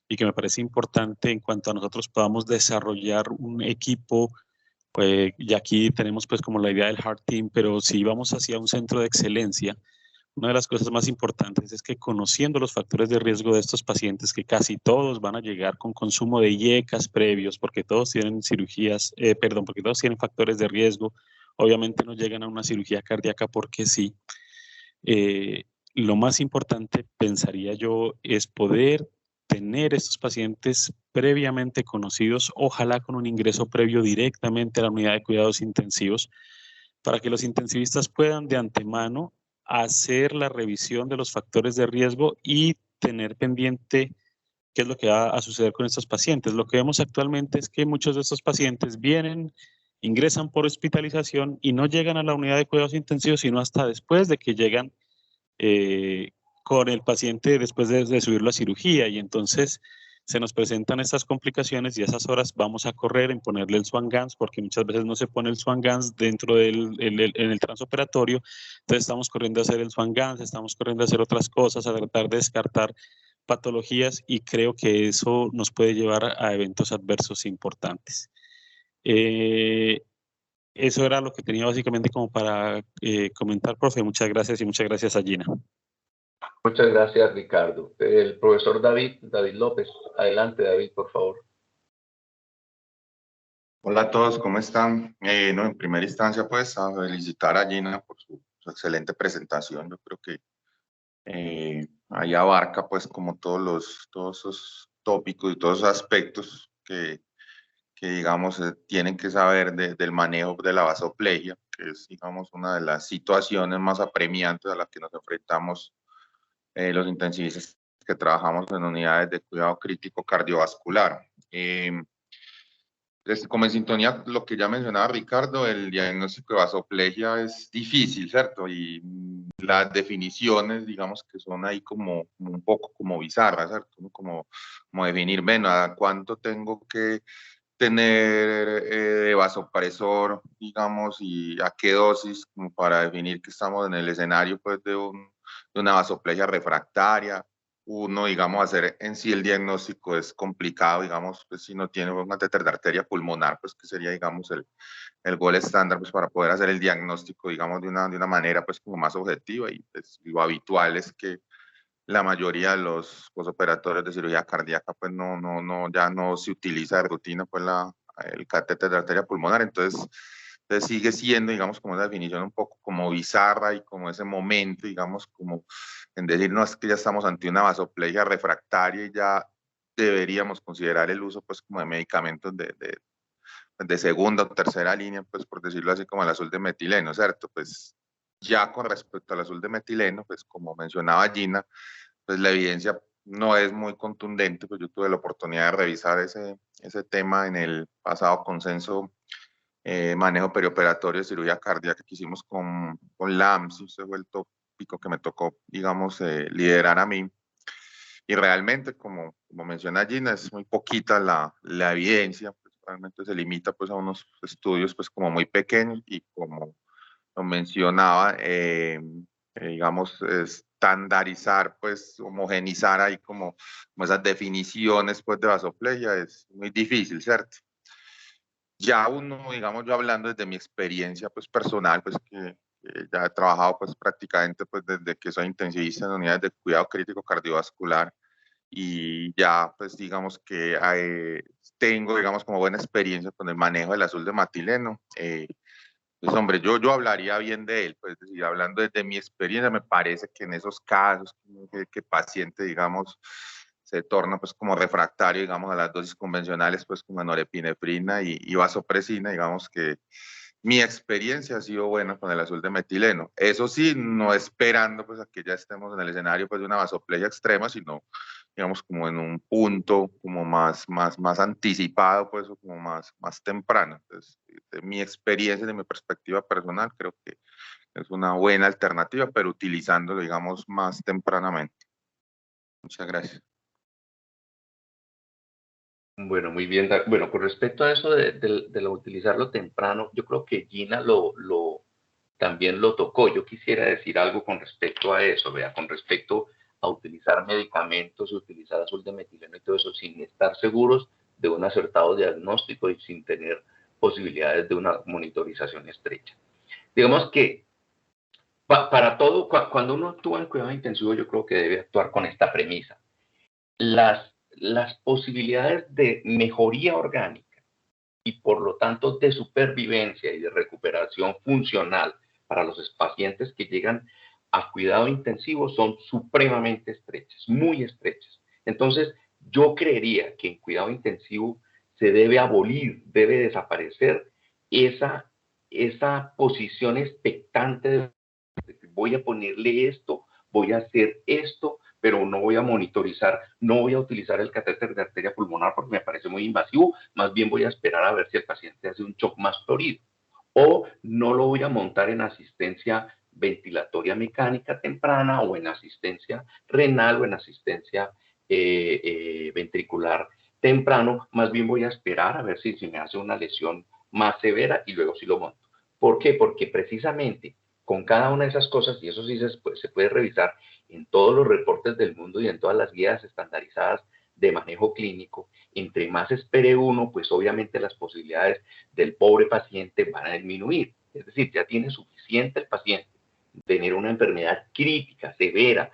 y que me parece importante en cuanto a nosotros podamos desarrollar un equipo, y aquí tenemos pues como la idea del Heart Team, pero si vamos hacia un centro de excelencia, una de las cosas más importantes es que conociendo los factores de riesgo de estos pacientes, que casi todos van a llegar con consumo de IECAS previos, porque todos tienen porque todos tienen factores de riesgo, obviamente no llegan a una cirugía cardíaca porque sí. Lo más importante, pensaría yo, es poder tener estos pacientes previamente conocidos, ojalá con un ingreso previo directamente a la unidad de cuidados intensivos, para que los intensivistas puedan de antemano hacer la revisión de los factores de riesgo y tener pendiente qué es lo que va a suceder con estos pacientes. Lo que vemos actualmente es que muchos de estos pacientes vienen, ingresan por hospitalización y no llegan a la unidad de cuidados intensivos, sino hasta después de que llegan con el paciente después de subirlo a cirugía, y entonces se nos presentan estas complicaciones y a esas horas vamos a correr en ponerle el Swan-Ganz, porque muchas veces no se pone el Swan-Ganz dentro en el transoperatorio, entonces estamos corriendo a hacer el Swan-Ganz, estamos corriendo a hacer otras cosas, a tratar de descartar patologías, y creo que eso nos puede llevar a eventos adversos importantes. Eso era lo que tenía básicamente como para comentar, profe. Muchas gracias y muchas gracias a Gina. Muchas gracias, Ricardo. El profesor David López. Adelante, David, por favor. Hola a todos, ¿cómo están? No, en primera instancia, pues, a felicitar a Gina por su excelente presentación. Yo creo que ahí abarca, pues, como todos esos tópicos y todos esos aspectos que digamos, tienen que saber del manejo de la vasoplegia, que es, digamos, una de las situaciones más apremiantes a las que nos enfrentamos los intensivistas que trabajamos en unidades de cuidado crítico cardiovascular. Como en sintonía lo que ya mencionaba Ricardo, el diagnóstico de vasoplegia es difícil, ¿cierto? Y las definiciones, digamos, que son ahí como un poco como bizarras, ¿cierto? Como definir, bueno, ¿a cuánto tengo que tener de vasopresor, digamos, y a qué dosis, como para definir que estamos en el escenario, pues, de una vasoplegia refractaria? Uno, digamos, hacer en sí el diagnóstico es complicado, digamos, pues si no tiene un catéter de arteria pulmonar, pues que sería, digamos, el gol estándar, pues para poder hacer el diagnóstico, digamos, de una manera, pues como más objetiva, y pues lo habitual es que la mayoría de los posoperadores de cirugía cardíaca, pues ya no se utiliza de rutina, pues el catéter de arteria pulmonar, entonces sigue siendo, digamos, como una definición un poco como bizarra y como ese momento, digamos, como en decir, no, es que ya estamos ante una vasoplegia refractaria y ya deberíamos considerar el uso, pues, como de medicamentos de segunda o tercera línea, pues, por decirlo así, como el azul de metileno, ¿cierto? Pues Ya con respecto al azul de metileno, pues como mencionaba Gina, pues la evidencia no es muy contundente, pues yo tuve la oportunidad de revisar ese tema en el pasado consenso manejo perioperatorio de cirugía cardíaca que hicimos con LAMS, ese fue el tópico que me tocó, digamos, liderar a mí. Y realmente, como menciona Gina, es muy poquita la evidencia, pues realmente se limita pues a unos estudios pues como muy pequeños y como lo mencionaba, digamos, estandarizar, pues homogenizar ahí como esas definiciones pues de vasoplegia es muy difícil, ¿cierto? Ya uno, digamos, yo hablando desde mi experiencia pues personal, pues que ya he trabajado pues prácticamente pues desde que soy intensivista en unidades de cuidado crítico cardiovascular y ya pues digamos que tengo digamos como buena experiencia con el manejo del azul de metileno. Pues hombre, yo hablaría bien de él, pues es decir, hablando desde mi experiencia, me parece que en esos casos que paciente, digamos, se torna pues como refractario, digamos, a las dosis convencionales, pues como norepinefrina y vasopresina, digamos que mi experiencia ha sido buena con el azul de metileno. Eso sí, no esperando pues a que ya estemos en el escenario pues de una vasoplegia extrema, sino digamos como en un punto como más anticipado pues o como más temprano. Entonces, de mi experiencia, de mi perspectiva personal, creo que es una buena alternativa, pero utilizándolo digamos más tempranamente. Muchas gracias. Bueno, muy bien. Bueno, con respecto a eso de utilizarlo temprano, yo creo que Gina también lo tocó. Yo quisiera decir algo con respecto a eso, vea, con respecto a utilizar medicamentos, utilizar azul de metileno y todo eso, sin estar seguros de un acertado diagnóstico y sin tener posibilidades de una monitorización estrecha. Digamos que para todo, cuando uno actúa en cuidado intensivo, yo creo que debe actuar con esta premisa. Las posibilidades de mejoría orgánica y por lo tanto de supervivencia y de recuperación funcional para los pacientes que llegan a cuidado intensivo son supremamente estrechas, muy estrechas. Entonces, yo creería que en cuidado intensivo se debe abolir, debe desaparecer esa posición expectante de voy a ponerle esto, voy a hacer esto, pero no voy a monitorizar, no voy a utilizar el catéter de arteria pulmonar porque me parece muy invasivo, más bien voy a esperar a ver si el paciente hace un shock más florido. O no lo voy a montar en asistencia ventilatoria mecánica temprana o en asistencia renal o en asistencia ventricular temprano, más bien voy a esperar a ver si me hace una lesión más severa y luego sí lo monto. ¿Por qué? Porque precisamente con cada una de esas cosas, y eso sí se puede revisar en todos los reportes del mundo y en todas las guías estandarizadas de manejo clínico, entre más espere uno, pues obviamente las posibilidades del pobre paciente van a disminuir. Es decir, ya tiene suficiente el paciente tener una enfermedad crítica, severa,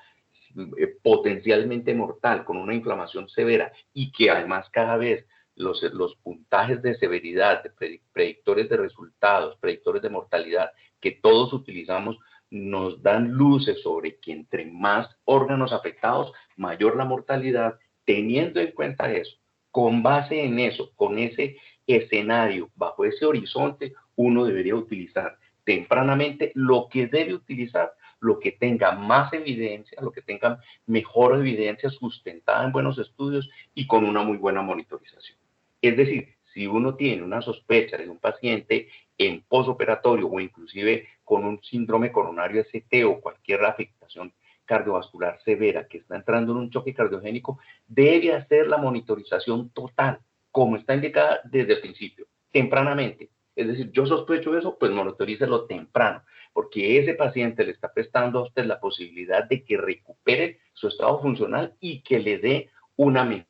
potencialmente mortal, con una inflamación severa y que además cada vez los puntajes de severidad, de predictores de resultados, predictores de mortalidad que todos utilizamos, nos dan luces sobre que entre más órganos afectados, mayor la mortalidad. Teniendo en cuenta eso, con base en eso, con ese escenario, bajo ese horizonte, uno debería utilizar tempranamente lo que debe utilizar, lo que tenga más evidencia, lo que tenga mejor evidencia sustentada en buenos estudios y con una muy buena monitorización. Es decir, si uno tiene una sospecha de un paciente en posoperatorio o inclusive con un síndrome coronario ST o cualquier afectación cardiovascular severa que está entrando en un choque cardiogénico, debe hacer la monitorización total, como está indicada desde el principio, tempranamente. Es decir, yo sospecho eso, pues monitorícelo temprano, porque ese paciente le está prestando a usted la posibilidad de que recupere su estado funcional y que le dé una mejor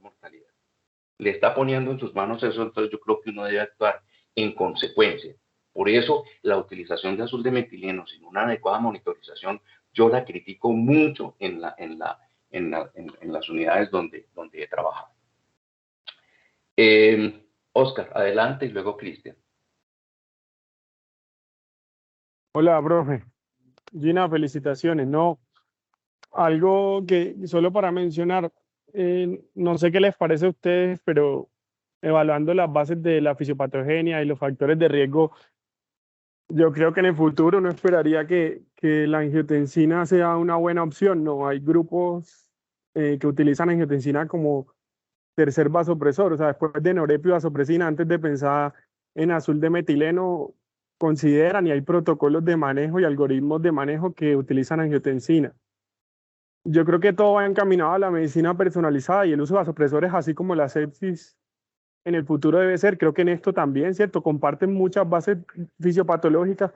mortalidad. Le está poniendo en sus manos eso, entonces yo creo que uno debe actuar en consecuencia. Por eso la utilización de azul de metileno sin una adecuada monitorización, yo la critico mucho en las unidades donde he trabajado. Oscar, adelante y luego Cristian. Hola, profe. Gina, felicitaciones. No, algo que solo para mencionar, no sé qué les parece a ustedes, pero evaluando las bases de la fisiopatogenia y los factores de riesgo, Yo creo que en el futuro no esperaría que la angiotensina sea una buena opción. No, hay grupos que utilizan angiotensina como tercer vasopresor, o sea, después de norepio y vasopresina, antes de pensar en azul de metileno, consideran y hay protocolos de manejo y algoritmos de manejo que utilizan angiotensina. Yo creo que todo va encaminado a la medicina personalizada y el uso de vasopresores, así como la sepsis en el futuro debe ser. Creo que en esto también, ¿cierto? Comparten muchas bases fisiopatológicas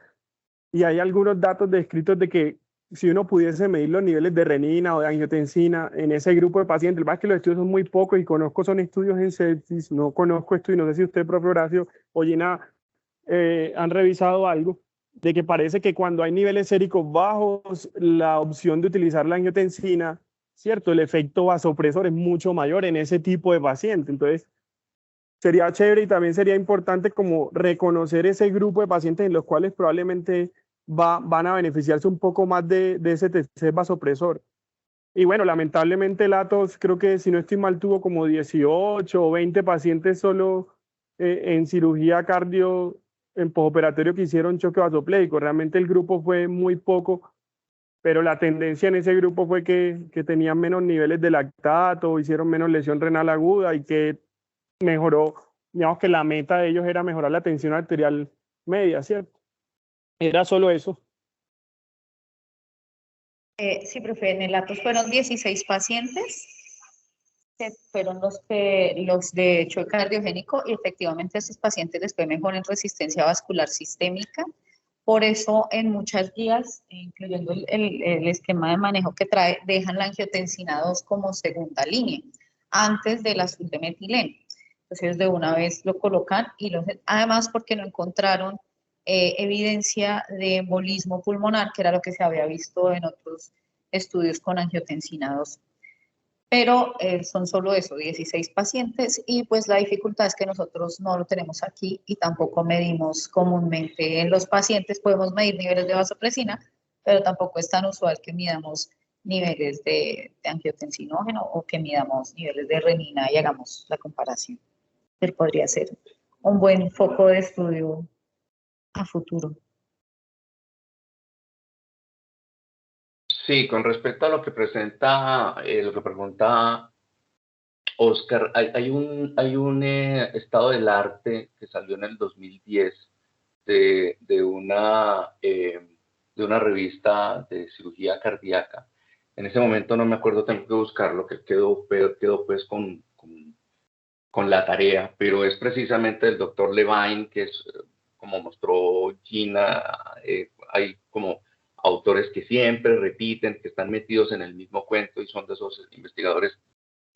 y hay algunos datos descritos de que si uno pudiese medir los niveles de renina o de angiotensina en ese grupo de pacientes, el más que los estudios son muy pocos y conozco son estudios en sepsis, no conozco esto y no sé si usted, profe Horacio o Gina, han revisado algo de que parece que cuando hay niveles séricos bajos, la opción de utilizar la angiotensina, ¿cierto? El efecto vasopresor es mucho mayor en ese tipo de paciente. Entonces, sería chévere y también sería importante como reconocer ese grupo de pacientes en los cuales probablemente van a beneficiarse un poco más de ese tercer vasopresor. Y bueno, lamentablemente el Atos creo que si no estoy mal tuvo como 18 o 20 pacientes solo en cirugía cardio en postoperatorio que hicieron choque vasopléjico. Realmente el grupo fue muy poco, pero la tendencia en ese grupo fue que tenían menos niveles de lactato, hicieron menos lesión renal aguda y que mejoró, digamos que la meta de ellos era mejorar la tensión arterial media, ¿cierto? Era solo eso. Sí, profe, en el Atos fueron 16 pacientes, que fueron los de choque cardiogénico y efectivamente estos pacientes después mejoran resistencia vascular sistémica. Por eso en muchas guías, incluyendo el esquema de manejo que trae, dejan la angiotensina 2 como segunda línea, antes del azul de metileno. Entonces de una vez lo colocan y además porque no encontraron evidencia de embolismo pulmonar, que era lo que se había visto en otros estudios con angiotensina 2. Pero son solo eso, 16 pacientes y pues la dificultad es que nosotros no lo tenemos aquí y tampoco medimos comúnmente en los pacientes, podemos medir niveles de vasopresina, pero tampoco es tan usual que midamos niveles de angiotensinógeno o que midamos niveles de renina y hagamos la comparación. Pero podría ser un buen foco de estudio a futuro. Sí, con respecto a lo que presenta, lo que pregunta Oscar, hay un estado del arte que salió en el 2010 de una revista de cirugía cardíaca. En ese momento no me acuerdo, tengo que buscarlo, que quedó pues con la tarea, pero es precisamente el doctor Levine, que es, como mostró Gina, hay como autores que siempre repiten, que están metidos en el mismo cuento y son de esos investigadores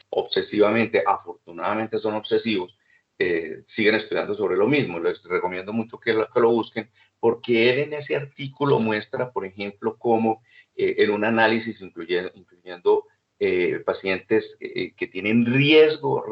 obsesivamente, afortunadamente son obsesivos, siguen estudiando sobre lo mismo. Les recomiendo mucho que lo busquen, porque él en ese artículo muestra, por ejemplo, cómo en un análisis incluyendo pacientes que tienen riesgo,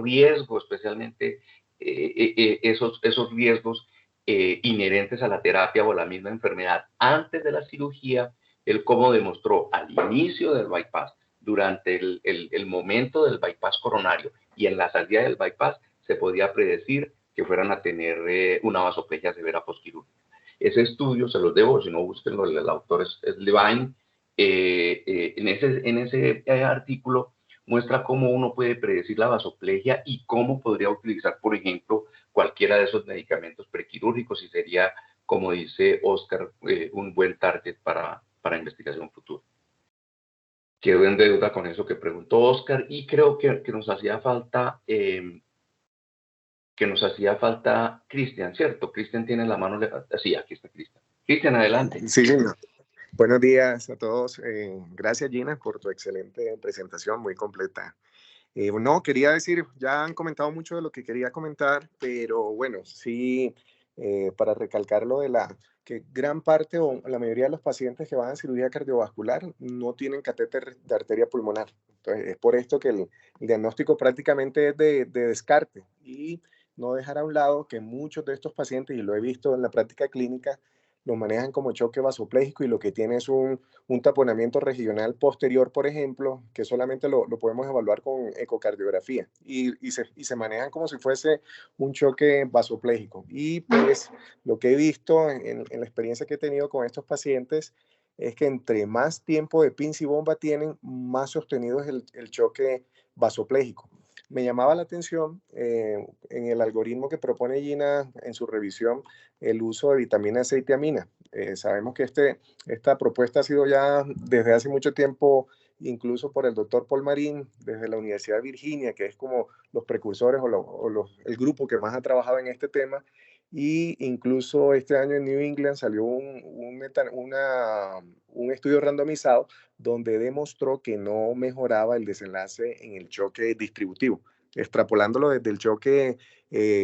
especialmente esos riesgos inherentes a la terapia o a la misma enfermedad antes de la cirugía, él cómo demostró al inicio del bypass, durante el momento del bypass coronario y en la salida del bypass se podía predecir que fueran a tener una vasoplegia severa postquirúrgica. Ese estudio se los debo, si no búsquenlo, el autor es Levine. En ese artículo muestra cómo uno puede predecir la vasoplegia y cómo podría utilizar, por ejemplo, cualquiera de esos medicamentos prequirúrgicos y sería, como dice Oscar, un buen target para investigación futura. Quedo en deuda con eso que preguntó Oscar y creo que nos hacía falta Cristian, ¿cierto? Cristian tiene la mano levantada. Sí, aquí está Cristian. Cristian, adelante. Sí, señor. Buenos días a todos. Gracias, Gina, por tu excelente presentación, muy completa. No, quería decir, ya han comentado mucho de lo que quería comentar, pero bueno, sí, para recalcar lo de que gran parte o la mayoría de los pacientes que van a cirugía cardiovascular no tienen catéter de arteria pulmonar. Entonces, es por esto que el diagnóstico prácticamente es de descarte y no dejar a un lado que muchos de estos pacientes, y lo he visto en la práctica clínica, lo manejan como choque vasopléjico y lo que tiene es un taponamiento regional posterior, por ejemplo, que solamente lo podemos evaluar con ecocardiografía y se manejan como si fuese un choque vasopléjico. Y pues lo que he visto en la experiencia que he tenido con estos pacientes es que entre más tiempo de pinza y bomba tienen, más sostenido es el choque vasopléjico. Me llamaba la atención en el algoritmo que propone Gina en su revisión el uso de vitamina C y tiamina. Sabemos que esta propuesta ha sido ya desde hace mucho tiempo, incluso por el doctor Paul Marín, desde la Universidad de Virginia, que es como los precursores el grupo que más ha trabajado en este tema. Y incluso este año en New England salió un estudio randomizado donde demostró que no mejoraba el desenlace en el choque distributivo, extrapolándolo desde el choque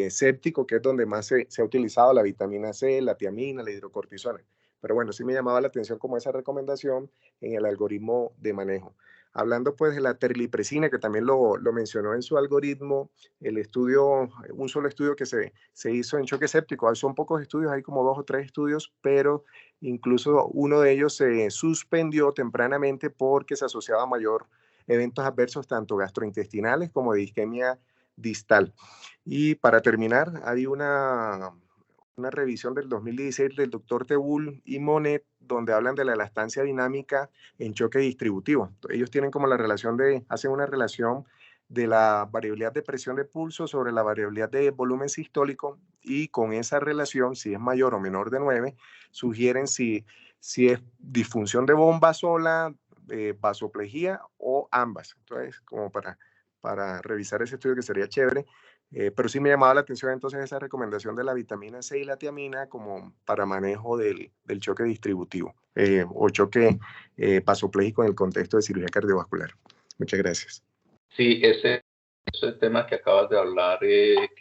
séptico, que es donde más se ha utilizado la vitamina C, la tiamina, la hidrocortisona. Pero bueno, sí me llamaba la atención como esa recomendación en el algoritmo de manejo. Hablando pues de la terlipresina, que también lo mencionó en su algoritmo, el estudio, un solo estudio que se hizo en choque séptico, son pocos estudios, hay como 2 o 3 estudios, pero incluso uno de ellos se suspendió tempranamente porque se asociaba a mayor eventos adversos tanto gastrointestinales como de isquemia distal. Y para terminar, hay una revisión del 2016 del doctor Tebull y Monet, donde hablan de la elastancia dinámica en choque distributivo. Ellos tienen como hacen una relación de la variabilidad de presión de pulso sobre la variabilidad de volumen sistólico y con esa relación, si es mayor o menor de 9, sugieren si es disfunción de bomba sola, vasoplejía o ambas. Entonces, como para revisar ese estudio que sería chévere. Pero sí me llamaba la atención entonces esa recomendación de la vitamina C y la tiamina como para manejo del choque distributivo o choque vasopléjico en el contexto de cirugía cardiovascular. Muchas gracias. Sí, ese tema que acabas de hablar,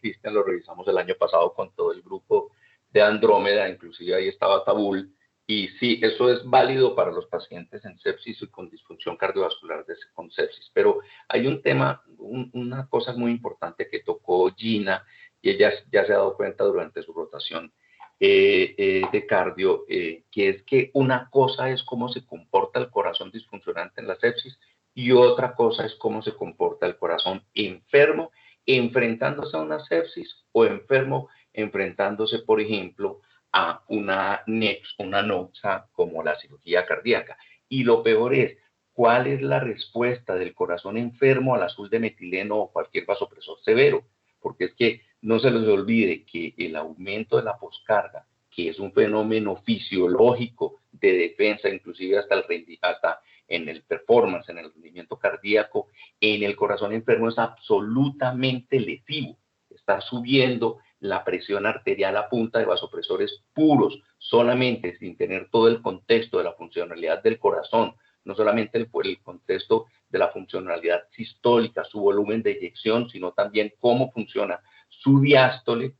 Cristian, lo revisamos el año pasado con todo el grupo de Andrómeda, inclusive ahí estaba Tabul, y sí, eso es válido para los pacientes en sepsis y con disfunción cardiovascular con sepsis, pero hay un tema, una cosa muy importante que tocó Gina, y ella ya se ha dado cuenta durante su rotación de cardio, que es que una cosa es cómo se comporta el corazón disfuncionante en la sepsis, y otra cosa es cómo se comporta el corazón enfermo enfrentándose a una sepsis o enfermo enfrentándose, por ejemplo, a una NOXA como la cirugía cardíaca. Y lo peor es, ¿cuál es la respuesta del corazón enfermo al azul de metileno o cualquier vasopresor severo? Porque es que no se les olvide que el aumento de la poscarga, que es un fenómeno fisiológico de defensa, inclusive hasta en el performance, en el rendimiento cardíaco, en el corazón enfermo es absolutamente lesivo. Está subiendo la presión arterial a punta de vasopresores puros, solamente sin tener todo el contexto de la funcionalidad del corazón, no solamente el contexto de la funcionalidad sistólica, su volumen de eyección, sino también cómo funciona su diástole,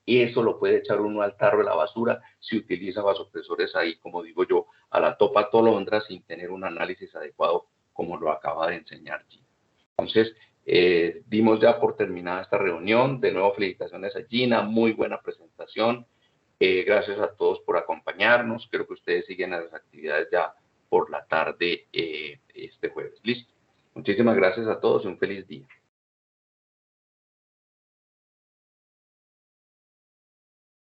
y eso lo puede echar uno al tarro de la basura si utiliza vasopresores ahí, como digo yo, a la topa tolondra sin tener un análisis adecuado como lo acaba de enseñar Gina. Entonces, dimos ya por terminada esta reunión. De nuevo, felicitaciones a Gina, muy buena presentación. Gracias a todos por acompañarnos. Creo que ustedes siguen a las actividades ya por la tarde este jueves. Listo. Muchísimas gracias a todos y un feliz día.